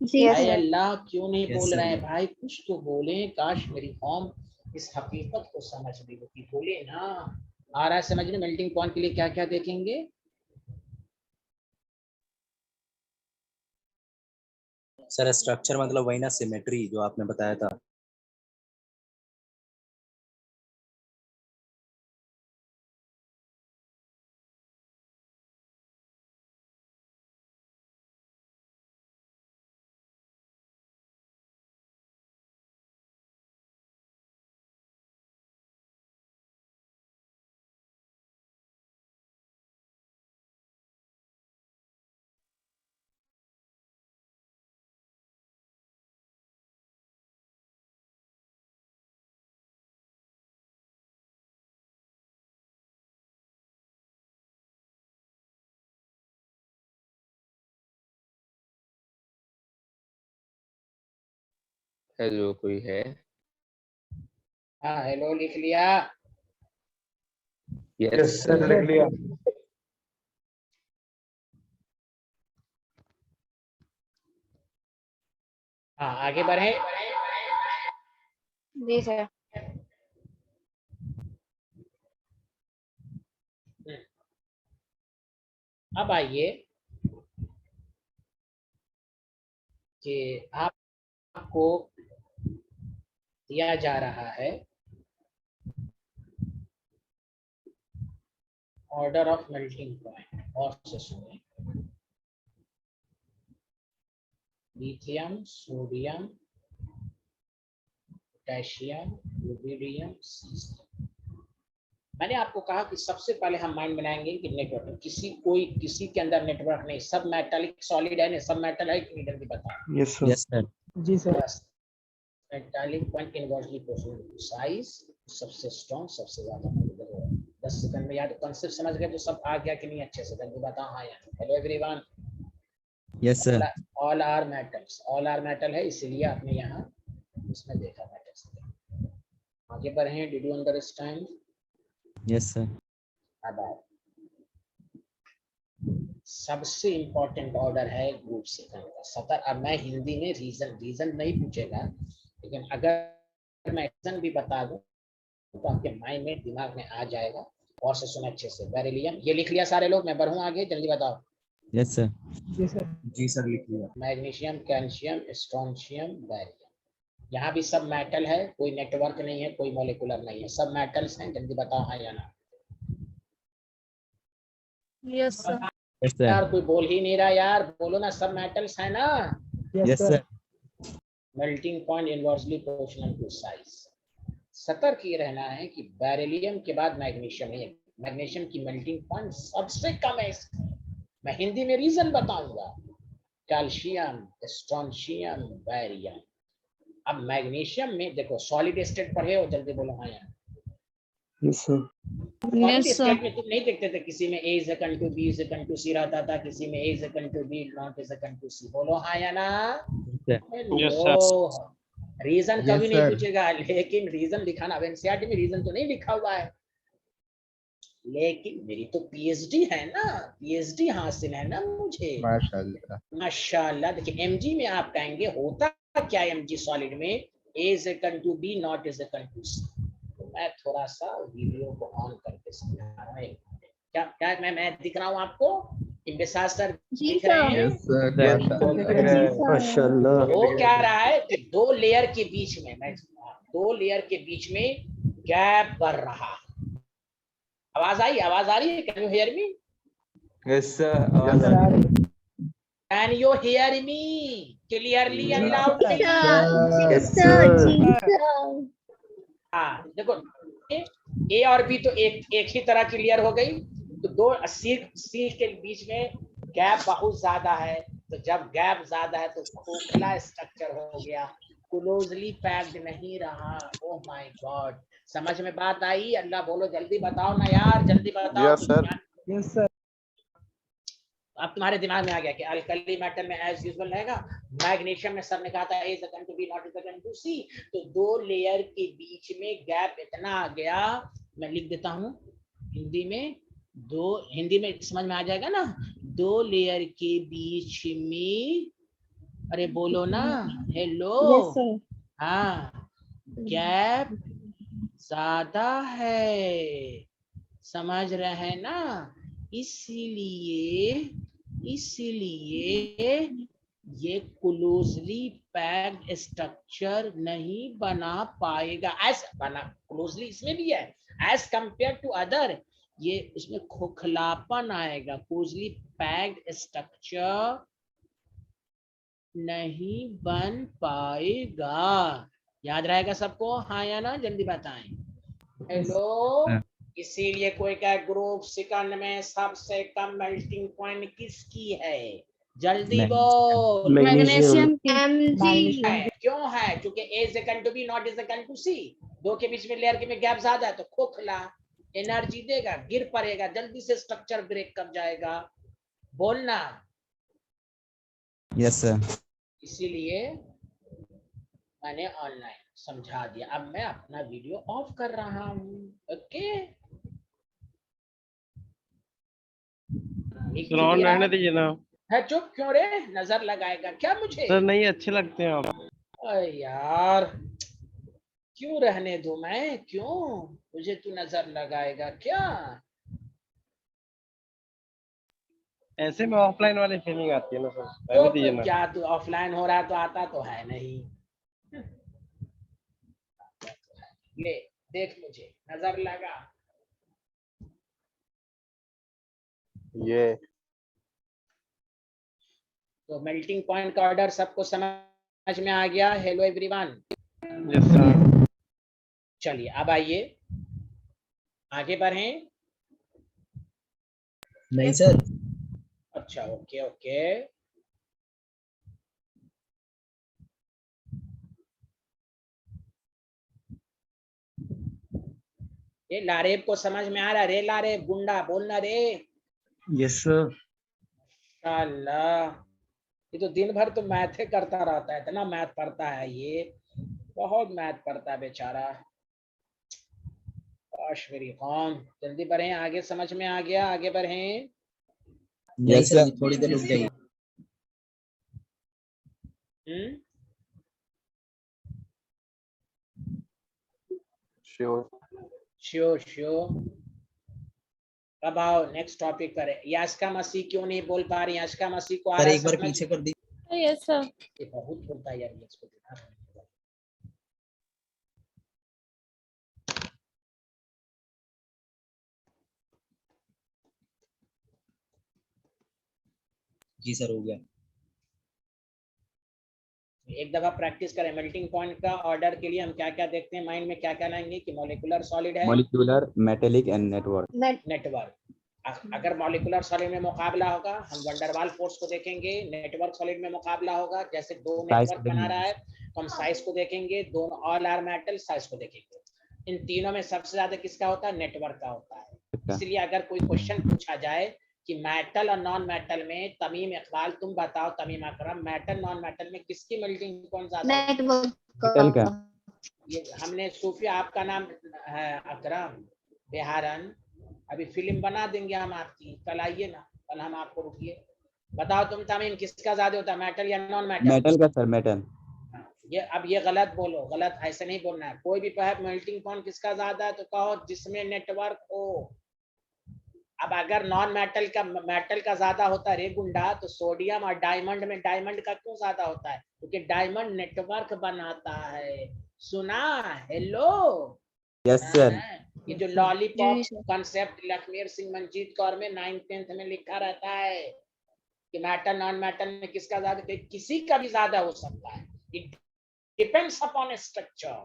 जी भाई सर। अल्लाह क्यों नहीं Yes, बोल sir. रहे हैं भाई? कुछ तो बोले। काश मेरी कौम इस हकीकत को समझ ली होती। बोले ना। आ रहा है समझ में? मेल्टिंग पॉइंट के लिए क्या क्या देखेंगे? सर स्ट्रक्चर मतलब वही ना, सिमेट्री जो आपने बताया था। हेलो, कोई है? हाँ हेलो लिख लिया। यस यस सर, लिख लिया। हाँ आगे बढ़े। जी सर। अब आइए कि आपको दिया जा रहा है ऑर्डर ऑफ मेल्टिंग पॉइंट। और से सुनिए, lithium, sodium, potassium, rubidium, caesium. मैंने आपको कहा कि सबसे पहले हम माइंड बनाएंगे कि नेटवर्क। किसी के अंदर नेटवर्क नहीं। सब मेटालिक सॉलिड है ना, सब मेटल है कि नहीं, जल्दी बताओ। Yes Yes, sir. जी sir. Metallic point inversely proportional to size सबसे स्ट्रॉन्ग, सबसे ज्यादा। 10 सेकंड में याद, कॉन्सेप्ट समझ गए तो सब आ गया कि नहीं अच्छे से, जल्दी बताओ हाँ या hello everyone. Yes, sir. All are metals, all are metal है इसीलिए आपने यहाँ इसमें देखा मेटल्स। आगे बढ़े, did you understand? Yes, sir. अब आओ, सबसे इंपॉर्टेंट ऑर्डर है ग्रुप सेकंड का 70। अब मैं हिंदी में रीजन नहीं पूछेगा, लेकिन अगर मैं रीजन भी बता दूं तो आपके माइंड में, दिमाग में आ जाएगा। और से सुने अच्छे से। बेरिलियम, ये लिख लिया सारे लोग? मैं बढ़ूं आगे, जल्दी बताओ। Yes, sir. जी सर लिख लिया। Magnesium, calcium, strontium, beryllium. यहाँ भी सब मेटल है, कोई नेटवर्क नहीं है, कोई मॉलिक्यूलर नहीं है, सब मेटल्स हैं। जल्दी बताओ हाँ या ना। Yes, sir. Yes, sir. यार कोई बोल ही नहीं रहा यार, बोलो ना, सब मेटल्स है ना। Yes, sir. Melting point inversely proportional to size. सतर्क ये रहना है कि बेरिलियम के बाद मैग्नीशियम है। मैग्नीशियम की मेल्टिंग पॉइंट सबसे कम है। मैं हिंदी में रीजन बताऊंगा। Calcium, strontium, barium. अब मैग्नीशियम में देखो, सॉलिड स्टेट पढ़े हो? जल्दी बोलो हाँ यार। Solid Yes, sir. स्टेट में तुम नहीं देखते थे किसी में A is equal to B is equal to C रहता था, किसी में A is equal to B not is equal to C। बोलो हाँ या ना। हेलो, रीजन कभी नहीं पूछेगा, लेकिन रीजन दिखाना। अब एनसीईआरटी में रीजन तो नहीं लिखा हुआ है, लेकिन मेरी तो पीएचडी है ना, पीएचडी हासिल है ना मुझे। माशाल्लाह। माशाल्लाह। देखिए एमजी में आप कहेंगे होता क्या, एमजी सॉलिड में A is equal to B not is equal to C। तो मैं थोड़ा सा वीडियो को ऑन करके समझा रहा हूँ। क्या क्या मैं दिख रहा हूँ आपको? इम्तिसाज सर दिख रहे हैं? माशाल्लाह। वो क्या रहा है कि दो लेयर के बीच में, मैं दो लेयर के बीच में गैप बढ़ रहा। आवाज आई? आवाज आ रही है? Can you hear me? Yes sir. Can you hear me clearly and loudly? हाँ देखो, ए और बी तो एक ही तरह क्लियर हो गई। तो दो सी के बीच में गैप बहुत ज्यादा है। तो जब गैप ज्यादा है तो खोखला स्ट्रक्चर हो गया, क्लोजली पैक्ड नहीं रहा। ओह माय गॉड, समझ में बात आई? अल्लाह बोलो, जल्दी बताओ ना यार, जल्दी बताओ। Yes sir. Yes sir. अब तुम्हारे दिमाग में आ गया कि अल्कली मेटल में एज यूजुअल रहेगा। मैग्नीशियम में सर ने कहा था A is equal to B not is equal to C। तो दो लेयर के बीच में गैप इतना आ गया, मैं लिख देता हूँ हिंदी में। हिंदी में समझ में आ जाएगा ना। दो लेयर के बीच में, अरे बोलो ना, हेलो। Yes, sir. हाँ, गैप ज्यादा है, समझ रहे हैं ना। इसीलिए ये क्लोजली पैक्ड स्ट्रक्चर नहीं बना पाएगा। एज बना क्लोजली इसमें भी है, एज कंपेयर टू अदर ये उसमें खोखलापन आएगा। क्लोजली पैक्ड स्ट्रक्चर नहीं बन पाएगा। याद रहेगा सबको हाँ या ना? जल्दी बताएं। हेलो। इसीलिए कोई क्या ग्रुप सेकंड में सबसे कम मेल्टिंग पॉइंट किसकी है? जल्दी बोल। Magnesium. है, क्यों है? क्योंकि A is equal to B not is equal to C। दो के बीच में लेयर के में गैप ज्यादा है तो खोखला एनर्जी देगा, गिर पड़ेगा, जल्दी से स्ट्रक्चर ब्रेक कर जाएगा। बोलना। Yes, sir. इसीलिए मैंने ऑनलाइन समझा दिया। अब मैं अपना वीडियो ऑफ कर रहा हूँ। ओके, ऑन रहने दीजिए ना है। चुप क्यों रे? नजर लगाएगा क्या मुझे? सर, नहीं अच्छे लगते हैं आप। अरे यार, क्यों रहने दूं मैं? क्यों मुझे तू नजर लगाएगा क्या? ऐसे में ऑफलाइन वाली फीलिंग आती है ना सर, रहने तो दीजिए ना। क्या तू ऑफलाइन हो रहा है तो आता तो है नहीं। ले देख, मुझे नजर लगा। ये तो मेल्टिंग पॉइंट का ऑर्डर सबको समझ में आ गया? Hello everyone. Yes sir. चलिए अब आइए आगे बढ़ें। नहीं सर। अच्छा, ओके ओके। ये लारेब को समझ में आ रहा? रे लारेब गुंडा बोलना रे। Yes sir. अल्लाह, ये तो दिन भर तो मैथ करता रहता है, इतना मैथ पढ़ता है ये, बहुत मैथ पढ़ता है बेचारा। काश मेरी कौम। जल्दी बढ़े, आगे समझ में आ गया, आगे बढ़े। नहीं Yes, सर, sir. अभी थोड़ी देर रुक जाइए। Sure. Sure sure. अब आओ नेक्स्ट टॉपिक पर। यास्का मसीह क्यों नहीं बोल पा रही? यास्का मसीह को आ सर रहा एक बार समझ? पीछे कर दी। Yes sir. ये बहुत बोलता है यार, ये इसको देखा है। जी सर, हो गया। एक दफा प्रैक्टिस करें। मेल्टिंग पॉइंट का ऑर्डर के लिए हम क्या क्या देखते हैं, माइंड में क्या क्या लाएंगे कि मॉलिक्यूलर सॉलिड है, Molecular, metallic, and network. Network. अगर मॉलिक्यूलर सॉलिड में मुकाबला होगा, हम वंडरवाल फोर्स को देखेंगे। नेटवर्क सॉलिड में मुकाबला होगा, जैसे दो Size नेटवर्क को बना रहा है, देखेंगे। तो हम साइज को देखेंगे। दोनों ऑल आर मेटल, साइज को देखेंगे। इन तीनों में सबसे ज्यादा किसका होता है? नेटवर्क का होता है। अच्छा। इसलिए अगर कोई क्वेश्चन पूछा जाए कि मेटल और नॉन मेटल में, तमीम इकबाल तुम बताओ, तमीम अकरम, मेटल नॉन मेटल में किसकी मेल्टिंग पॉइंट ज्यादा होती है? Metal का। ये हमने सूफिया, आपका नाम है अकरम बिहारन, अभी फिल्म बना देंगे हम आपकी, कल आइए ना, कल हम आपको, रुकिए। बताओ तुम तमीम, किसका ज्यादा होता है, मेटल या नॉन मेटल? Metal का सर, metal. ये अब ये गलत बोलो, गलत ऐसे नहीं बोलना है। कोई भी कहे मेल्टिंग पॉइंट किसका ज्यादा है, तो कहो जिसमें नेटवर्क हो। अब अगर नॉन मेटल का, मेटल का ज्यादा होता है रे गुंडा, तो सोडियम और डायमंड में डायमंड का क्यों ज्यादा होता है? क्योंकि डायमंड नेटवर्क बनाता है। सुना? हेलो। Yes, sir. ये जो लॉलीपॉप कॉन्सेप्ट लखमीर सिंह मंजीत कौर में 9th 10th में लिखा रहता है कि मेटल नॉन मेटल में किसका ज्यादा, किसी का भी ज्यादा हो सकता है। It depends upon structure.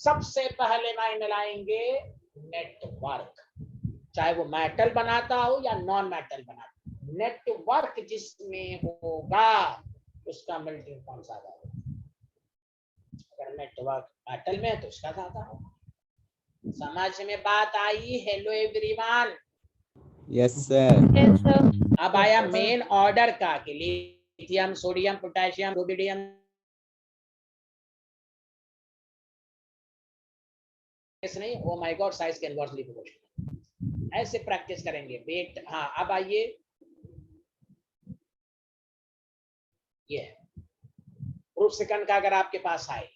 सबसे पहले मायने लाएंगे नेटवर्क, चाहे वो मेटल बनाता हो या नॉन मेटल बनाता हो। नेटवर्क जिसमें होगा उसका मेल्टिंग पॉइंट ज्यादा होगा। अगर नेटवर्क मेटल में है तो उसका ज्यादा होगा। समझ में बात आई? Hello everyone. Yes, sir. Yes sir. अब आया मेन ऑर्डर का, कि लिथियम, सोडियम, पोटेशियम, रुबिडियम नहीं, ओ माय गॉड, साइज के इनवर्सली प्रोपोर्शनल। ऐसे प्रैक्टिस करेंगे वेट। हाँ, अब आइए, ये ग्रुप सेकंड का अगर आपके पास आए,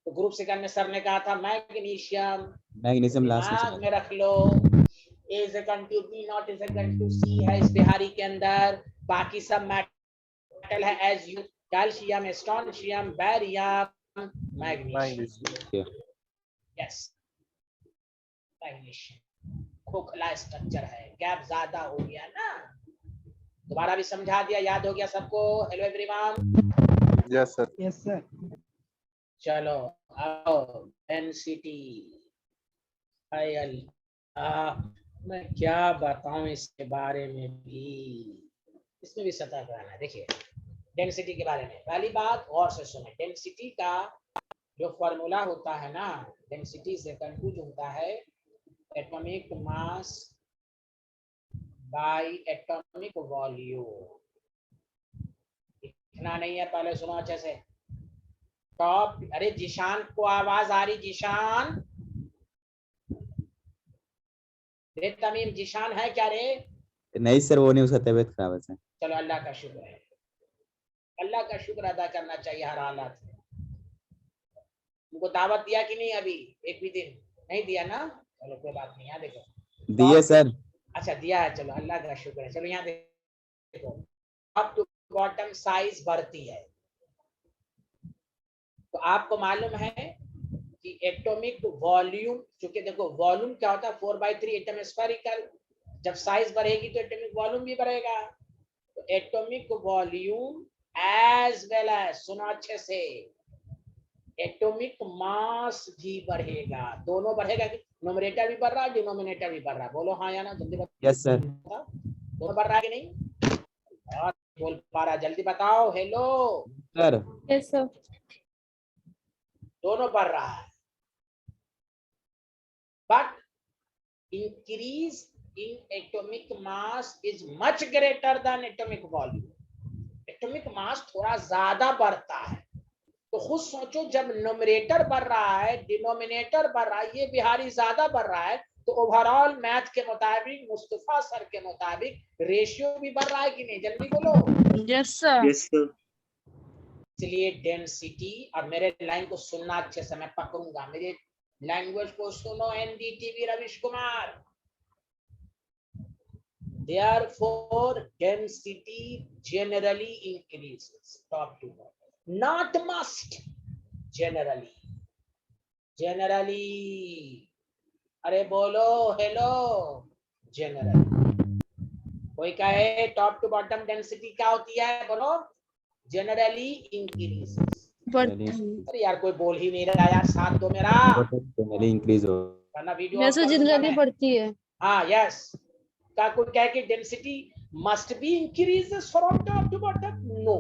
तो ग्रुप सेकंड में सर ने कहा था मैग्नीशियम। Magnesium last में दिमाग चला। में रख लो, A is equal to B, not is equal to C है इस बिहारी के अंदर। बाकी सब मेटल है as you, calcium, strontium, barium, magnesium. Yes, magnesium खोखला स्ट्रक्चर है, गैप ज्यादा हो गया ना। दोबारा भी समझा दिया, याद हो गया सबको? Hello everyone. Yes, sir. Yes, sir. चलो आओ, डेंसिटी। मैं क्या बताऊं इसके बारे में भी, इसमें भी सतर्क रहना है। देखिए डेंसिटी के बारे में पहली बात गौर से सुने। डेंसिटी का जो फॉर्मूला होता है ना, डेंसिटी से कंफ्यूज होता है atomic mass by atomic volume. इतना नहीं है, पहले सुनो अच्छे से। टॉप, अरे जिशान को आवाज आ रही? जिशान, रे तमीम, जिशान है क्या रे? नहीं सर, वो नहीं, उसका तबीयत खराब है सर। चलो अल्लाह का शुक्र है, अल्लाह का शुक्र अदा करना चाहिए हर हालात में। तुमको दावत दिया कि नहीं? अभी एक भी दिन नहीं दिया ना? चलो कोई बात नहीं। यहाँ देखो दिए सर। अच्छा दिया है, चलो अल्लाह का शुक्र है। चलो यहाँ देखो, टॉप टू बॉटम साइज बढ़ती है। तो आपको मालूम है कि एटॉमिक वॉल्यूम, चूंकि देखो वॉल्यूम क्या होता है, 4/3 एटम स्फेरिकल। जब साइज बढ़ेगी तो एटॉमिक वॉल्यूम भी बढ़ेगा। तो atomic volume as well as, सुनो अच्छे से, एटॉमिक मास भी बढ़ेगा। दोनों बढ़ेगा कि न्यूमरेटर भी बढ़ रहा है, डिनोमिनेटर भी बढ़ रहा है? बोलो हाँ या ना, जल्दी बताओ। Yes sir. दोनों बढ़ रहा है कि नहीं? और बोल पा रहा, जल्दी बताओ। Hello sir. Yes sir. दोनों बढ़ रहा है। but increase in atomic mass is much greater than atomic volume. Atomic mass थोड़ा ज्यादा बढ़ता है, तो खुद सोचो जब न्यूमरेटर बढ़ रहा है, डिनोमिनेटर बढ़ रहा है, ये बिहारी ज्यादा बढ़ रहा है, तो ओवरऑल मैथ के मुताबिक, मुस्तफा सर के मुताबिक रेशियो भी बढ़ रहा है कि नहीं? जल्दी बोलो। Yes sir. इसलिए डेंसिटी, और मेरे लाइन को सुनना अच्छे से, मैं पकड़ूंगा, मेरे लैंग्वेज को सुनो NDTV Ravish Kumar. Therefore, density generally increases, top to bottom. Not must, generally. Generally. अरे बोलो हेलो, generally. कोई कहे टॉप टू बॉटम डेंसिटी क्या होती है? बोलो। generally increases. अरे यार कोई बोल ही नहीं रहा यार, साथ दो मेरा। जनरली इंक्रीज हो। वरना वीडियो जैसे जनरली बढ़ती है। हाँ यस। क्या कोई कहे कि density must be increases from top to bottom? No,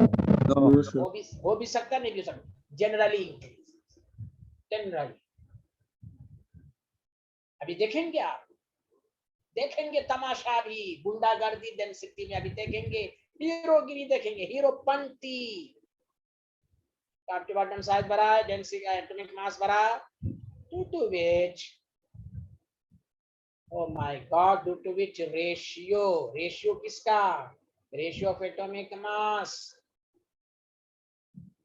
हो भी सकता, नहीं भी सकता। Generally increases, generally. अभी देखेंगे आप, देखेंगे तमाशा भी, गुंडागर्दी डेंसिटी में अभी देखेंगे, हीरोगिरी देखेंगे, हीरोपंती। टॉप टू बॉटम साइज बढ़ा, डेंसिटी एटॉमिक मास बढ़ा, due to which, oh my god, due to which ratio किसका? ratio of atomic mass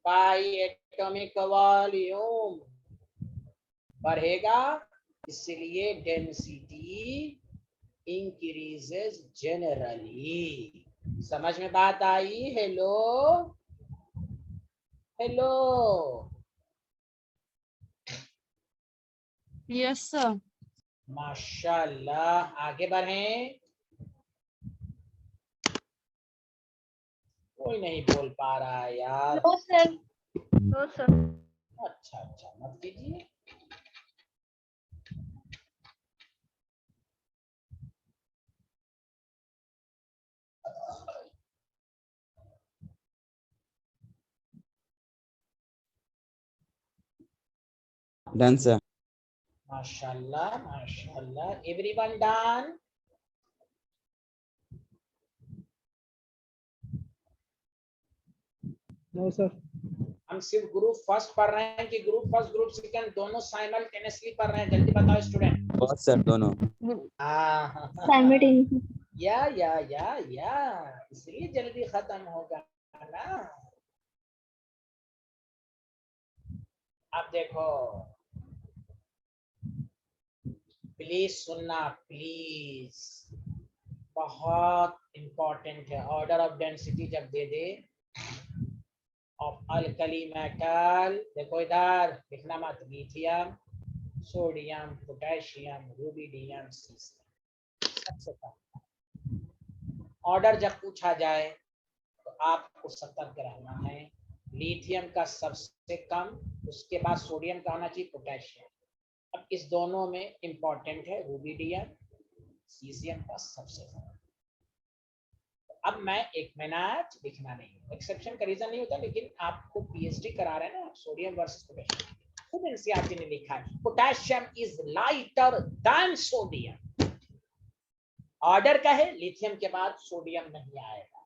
by atomic volume बढ़ेगा, इसलिए डेंसिटी इंक्रीजेस जनरली। समझ में बात आई? Hello hello. Yes sir. माशाल्लाह, आगे बढ़ें। कोई नहीं बोल पा रहा है यार। No sir, no sir. अच्छा अच्छा, मत कीजिए। Done sir. माशाल्लाह माशाल्लाह, एवरीवन डन? No sir. हम सिर्फ ग्रुप फर्स्ट पढ़ रहे हैं कि ग्रुप फर्स्ट ग्रुप सेकंड दोनों साइमल्टेनियसली पढ़ रहे हैं? जल्दी बताओ स्टूडेंट। बहुत सर, दोनों। साइमल्टेनियसली। या इसलिए जल्दी खत्म होगा ना। अब देखो, प्लीज सुनना, प्लीज, बहुत इंपॉर्टेंट है। ऑर्डर ऑफ डेंसिटी जब दे दे ऑफ अल्कली मेटल, देखो इधर लिखना मत, lithium, sodium, potassium, rubidium, caesium. सबसे कम ऑर्डर जब पूछा जाए तो आपको सतर्क रहना है। लिथियम का सबसे कम, उसके बाद सोडियम का होना चाहिए, पोटेशियम। अब इस दोनों में इंपॉर्टेंट है रुबिडियम, सीसियम का सबसे कम। अब मैं एक मिनट लिखना नहीं, एक्सेप्शन का रीजन नहीं होता, लेकिन आपको पीएचडी करा रहे हैं ना, सोडियम वर्सेस पोटेशियम, खुद एनसीईआरटी ने लिखा है potassium is lighter than sodium. Order का है, लिथियम के बाद सोडियम नहीं आएगा।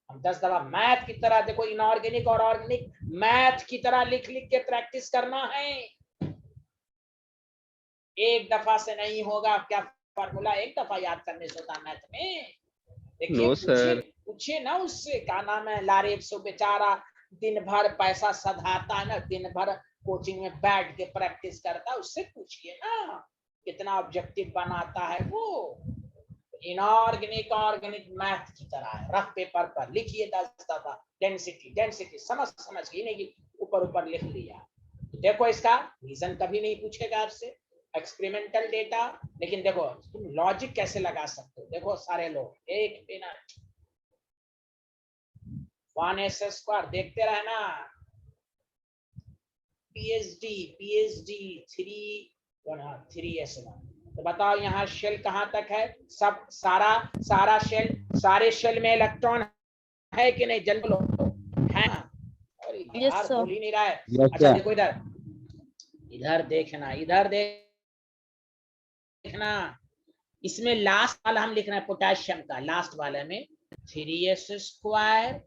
हम 10 दफा मैथ की तरह, देखो इनऑर्गेनिक और ऑर्गेनिक, मैथ की तरह लिख लिख के प्रैक्टिस करना है। एक दफा से नहीं होगा। क्या फार्मूला एक दफा याद करने से होता मैथ में? देखिए, पूछिए ना उससे, क्या नाम है, लारेब सो बेचारा दिन भर पैसा सधाता है ना, दिन भर कोचिंग में बैठ के प्रैक्टिस करता है, उससे पूछिए ना कितना ऑब्जेक्टिव बनाता है वो। इनऑर्गेनिक ऑर्गेनिक मैथ की तरह है, रफ पेपर पर लिखिए 10 दफा डेंसिटी डेंसिटी, समझ के, नहीं कि ऊपर ऊपर लिख लिया। तो देखो इसका रीजन कभी नहीं पूछेगा आपसे, एक्सपेरिमेंटल डेटा। लेकिन देखो तुम लॉजिक कैसे लगा सकते हो, देखो सारे लोग, एक मिनट, 1s² देखते रहना। PhD 3s1। तो बताओ यहाँ शेल कहाँ तक है? सब सारा शेल, सारे शेल में इलेक्ट्रॉन है कि नहीं? जल्दी लो, है ना? और यार बोल ही नहीं रहा है। अच्छा देखो इधर, इधर देखना, इधर देख लिखना, इसमें लास्ट वाला हम लिख रहे हैं पोटेशियम का, लास्ट वाले में 3s स्क्वायर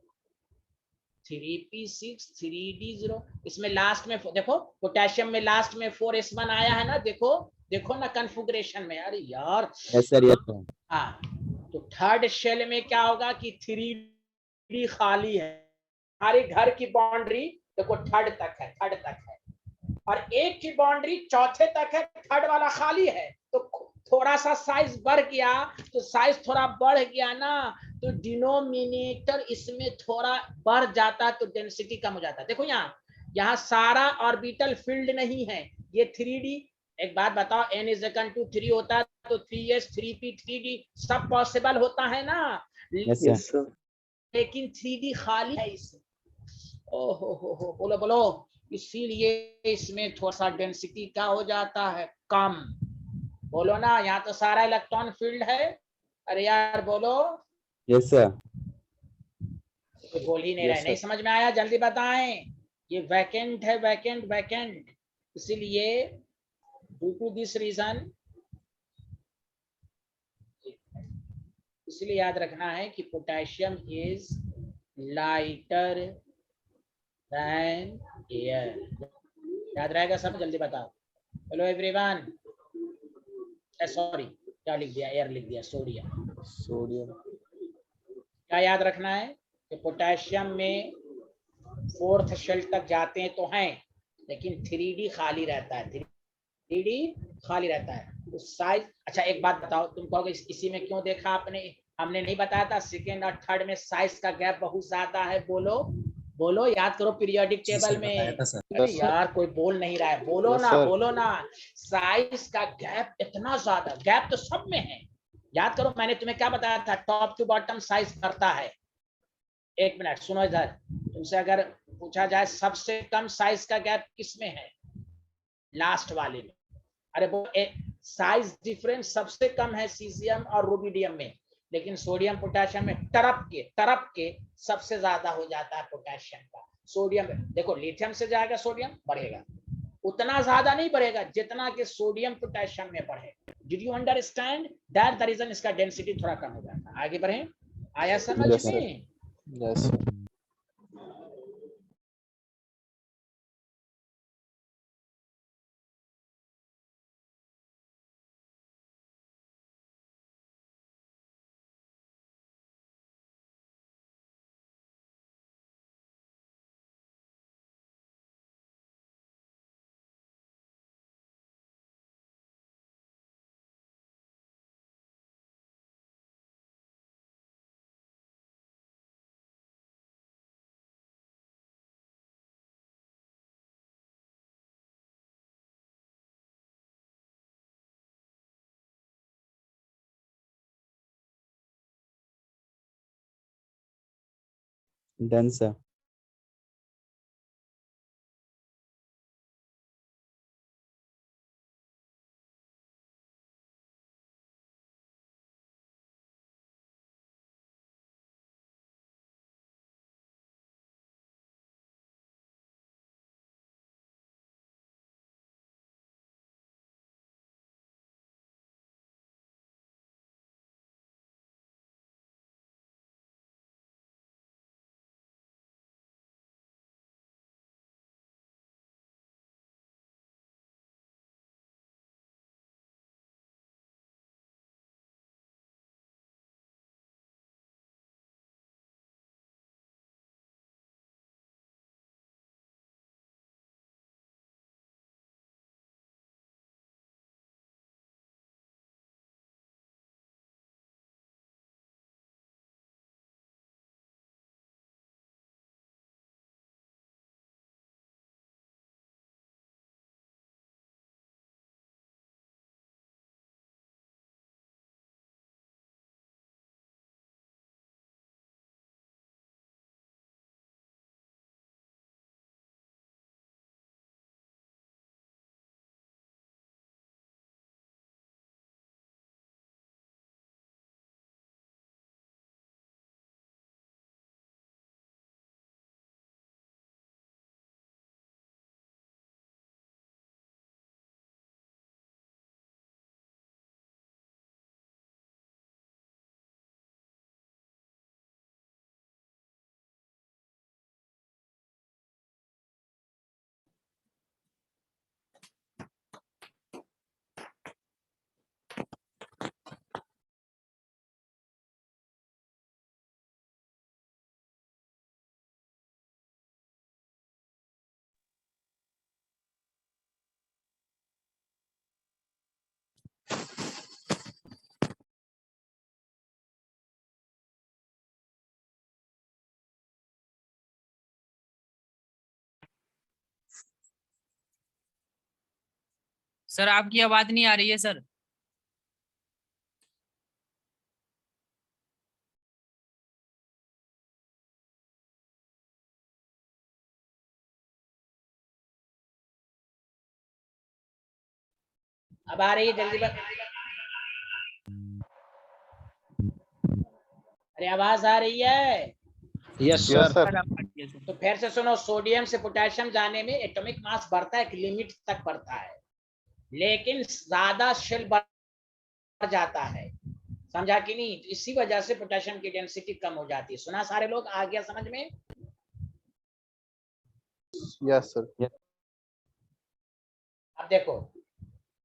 3p6 3d0, इसमें लास्ट में देखो पोटेशियम में लास्ट में 4s1 आया है ना, देखो देखो ना कन्फिगरेशन में, अरे यार Yes sir, yes sir. हाँ, तो थर्ड शेल में क्या होगा कि 3d खाली है, हमारे घर की बाउंड्री देखो थर्ड तक है, थर्ड तक है, और एक की बाउंड्री चौथे तक है, थर्ड वाला खाली है, तो थोड़ा सा साइज बढ़ गया, तो साइज थोड़ा बढ़ गया ना, तो डिनोमिनेटर इसमें थोड़ा बढ़ जाता, तो डेंसिटी कम हो जाता। देखो यहाँ सारा ऑर्बिटल फील्ड नहीं है, ये 3D, एक बात बताओ, n इज इक्वल टू 3 होता है तो 3s 3p 3d सब पॉसिबल होता है ना, Yes sir. Yes, sir. लेकिन 3D खाली है इसमें। ओहो हो, बोलो बोलो, इसीलिए इसमें थोड़ा सा डेंसिटी क्या हो जाता है, कम। बोलो ना, यहाँ तो सारा इलेक्ट्रॉन फील्ड है, अरे यार बोलो, Yes sir. तो बोल ही नहीं Yes, रहे, नहीं sir. समझ में आया, जल्दी बताएं, ये वैकेंट है, वैकेंट वैकेंट, इसीलिए ड्यू टू दिस रीजन, इसलिए याद रखना है कि potassium is lighter than air, याद रहेगा सब, जल्दी बताओ। हेलो एवरीवन, सॉरी क्या लिख दिया, एयर लिख दिया, सोडियम। Sodium. क्या याद रखना है कि पोटेशियम में फोर्थ शेल तक जाते हैं तो हैं, लेकिन 3D खाली रहता है, 3D खाली रहता है, तो साइज। अच्छा एक बात बताओ, तुम कहोगे इसी में क्यों देखा आपने, हमने नहीं बताया था सेकेंड और थर्ड में साइज का गैप बहुत ज्यादा है, बोलो बोलो, याद करो पीरियोडिक जी टेबल सर, बताया में। था सर। अरे Yes, sir. यार कोई बोल नहीं रहा है, बोलो Yes, ना sir. बोलो ना, साइज का गैप इतना ज्यादा, गैप तो सब में है, याद करो मैंने तुम्हें क्या बताया था, टॉप टू बॉटम साइज करता है। एक मिनट सुनो इधर, तुमसे अगर पूछा जाए सबसे कम साइज का गैप किसमें है, लास्ट वाले में, अरे वो साइज डिफरेंस सबसे कम है सीजियम और रूबिडियम में, लेकिन सोडियम पोटेशियम में तरफ के सबसे ज्यादा हो जाता है पोटेशियम का। सोडियम देखो, लिथियम से जाएगा सोडियम बढ़ेगा, उतना ज्यादा नहीं बढ़ेगा जितना कि सोडियम पोटेशियम में बढ़ेगा। Did you understand that the reason, इसका डेंसिटी थोड़ा कम हो जाता है। आगे बढ़े, आया समझ Yes, sir. में? Yes, sir. Done sir. Sir आपकी आवाज नहीं आ रही है सर। अब आ रही है जल्दी अरे आवाज आ रही है? Yes Yes, sir. sir. तो फिर से सुनो, सोडियम से पोटेशियम जाने में एटॉमिक मास बढ़ता है, एक लिमिट तक बढ़ता है, लेकिन ज्यादा शेल बढ़ जाता है, समझा कि नहीं? तो इसी वजह से पोटेशियम की डेंसिटी कम हो जाती है। सुना सारे लोग? आ गया समझ में? Yes, sir. अब देखो,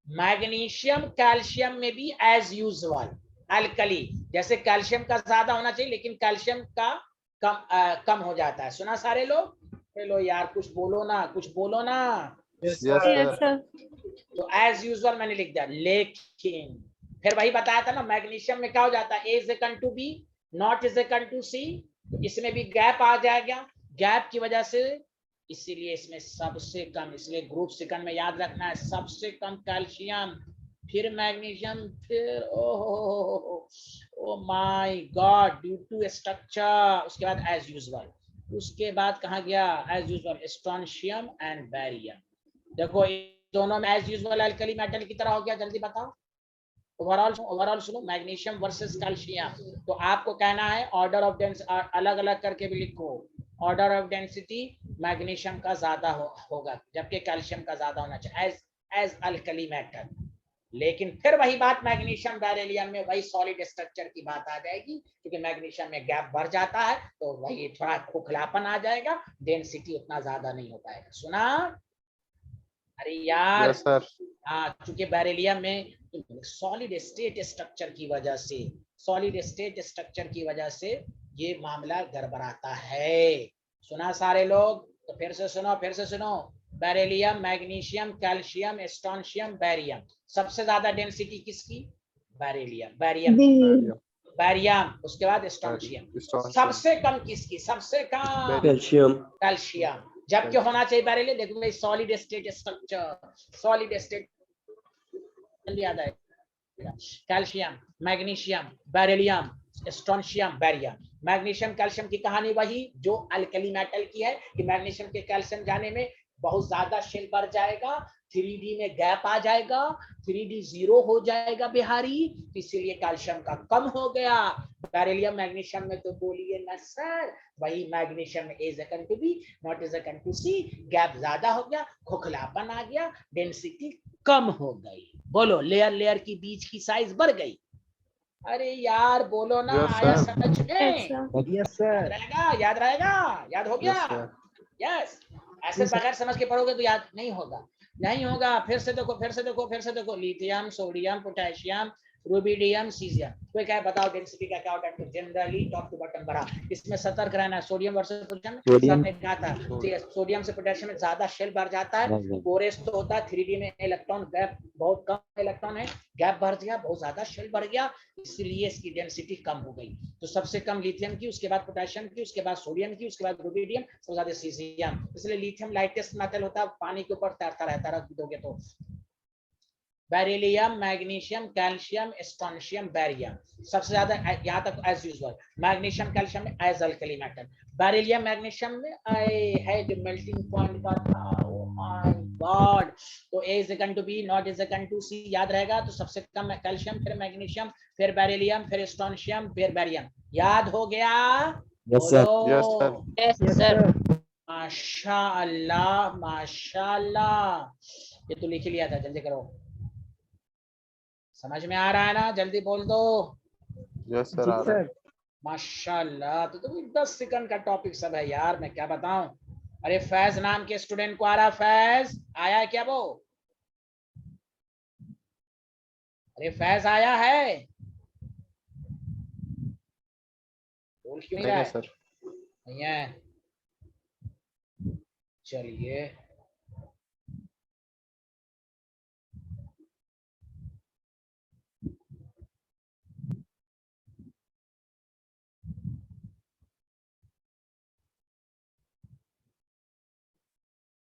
मैग्नीशियम कैल्शियम में भी एज यूजुअल अल्कली, जैसे कैल्शियम का ज्यादा होना चाहिए लेकिन कैल्शियम का कम हो जाता है। सुना सारे लोग? चलो यार कुछ बोलो ना, कुछ बोलो ना। Yes, yes sir. सर। तो एज यूजुअल मैंने लिख दिया, लेकिन फिर वही बताया था ना, मैग्नीशियम में क्या हो जाता है, A is equal to B, not is equal to C, इसमें भी गैप आ जाएगा, गैप की वजह से, इसीलिए इसमें सबसे कम, इसलिए ग्रुप सेकंड में याद रखना है, सबसे कम कैल्शियम, फिर मैग्नीशियम, फिर oh my god, due to structure, उसके बाद एज यूजुअल, उसके बाद कहा गया as usual strontium and barium. देखो दोनों में एज यूजुअल अल्कली मेटल की तरह हो गया। जल्दी बताओ, ओवरऑल सुनो, मैग्नीशियम वर्सेस कैल्शियम। तो आपको कहना है ऑर्डर ऑफ डेंसिटी अलग अलग करके भी लिखो, ऑर्डर ऑफ डेंसिटी मैग्नीशियम का ज्यादा होगा जबकि कैल्शियम का ज्यादा होना चाहिए एज अल्कली मेटल। लेकिन फिर वही बात, मैग्नीशियम बेरिलियम में वही सॉलिड स्ट्रक्चर की बात आ जाएगी, क्योंकि मैग्नीशियम में गैप बढ़ जाता है तो वही थोड़ा खोखलापन आ जाएगा, डेंसिटी उतना ज्यादा नहीं हो पाएगा। सुना? अरे यार Yes, sir. हाँ, क्योंकि बेरिलियम में सॉलिड स्टेट स्ट्रक्चर की वजह से, सॉलिड स्टेट स्ट्रक्चर की वजह से ये मामला गड़बड़ाता है। सुना सारे लोग? तो फिर से सुनो, फिर से सुनो, beryllium, magnesium, calcium, strontium, barium, सबसे ज्यादा डेंसिटी किसकी? Beryllium, barium, Barium. बैरियम, उसके बाद स्ट्रोंशियम। Strontium. सबसे कम किसकी? सबसे कम Barium. कैल्शियम, जबकि होना चाहिए बेरिलियम। देखो भाई, solid state structure, solid state याद आएगा, calcium, magnesium, beryllium, strontium, barium. Magnesium calcium की कहानी वही जो अल्कली मेटल की है कि मैग्नीशियम के कैल्शियम जाने में बहुत ज्यादा शेल बढ़ जाएगा, 3D में गैप आ जाएगा, 3D जीरो हो जाएगा बिहारी, इसीलिए कैल्शियम का कम हो गया। बेरिलियम मैग्नीशियम में तो बोलिए ना सर, वही मैग्नीशियम में is equal to B, not is equal to C, gap ज्यादा हो गया, खोखलापन आ गया, डेंसिटी कम हो गई। बोलो, लेयर लेयर की बीच की साइज बढ़ गई। अरे यार बोलो ना, Yes, आया sir. समझ यस में? सर। यस याद सर। रहेगा, याद रहेगा, याद हो गया? Yes, sir. यस। ऐसे बगैर समझ के पढ़ोगे तो याद नहीं होगा, नहीं होगा। फिर से देखो, फिर से देखो, फिर से देखो, lithium, sodium, potassium, rubidium, caesium. कोई क्या बताओ डेंसिटी का क्या होता है? जनरली टॉप टू बॉटम बड़ा, इसमें सतर्क रहना है। Sodium versus potassium, sir sodium ने कहा था सोडियम से पोटेशियम में ज्यादा शेल बढ़ जाता है, कोरेस तो होता है, 3D में इलेक्ट्रॉन गैप बहुत कम इलेक्ट्रॉन है, गैप बढ़ गया, बहुत ज्यादा शेल बढ़ गया, इसलिए इसकी डेंसिटी कम हो गई। तो सबसे कम लिथियम की, उसके बाद पोटेशियम की, उसके बाद सोडियम की, उसके बाद रुबिडियम, सबसे ज्यादा सीजियम। इसलिए लिथियम लाइटेस्ट मेटल होता है, पानी के ऊपर तैरता रहता है, रख दोगे तो। Beryllium, magnesium, calcium, strontium, barium, सबसे ज्यादा यहाँ तक एज यूजुअल। मैग्नीशियम कैल्शियम में as alkali metal, beryllium magnesium में है जो मेल्टिंग पॉइंट का था, ओ माय गॉड। तो A is equal to B, not is equal to C, याद रहेगा। तो सबसे कम कैल्शियम, फिर मैग्नीशियम, फिर बेरिलियम, फिर स्ट्रोंशियम, फिर बैरियम। याद हो गया? Yes sir. Yes, sir. Yes sir. माशाअल्लाह, माशाअल्लाह। ये तो लिख लिया था, जल्दी करो। समझ में आ रहा है ना? जल्दी बोल दो। Yes, sir. जी सर। माशाल्लाह। तो 10 सेकंड का टॉपिक सब है यार, मैं क्या बताऊं। अरे फैज नाम के स्टूडेंट को आ रहा, फैज आया है क्या वो? अरे फैज आया है? बोल क्यों नहीं रहा नहीं है? सर। नहीं है, चलिए।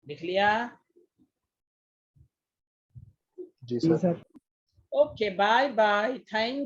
लिख लिया? जी sir. Okay, bye bye, thank you.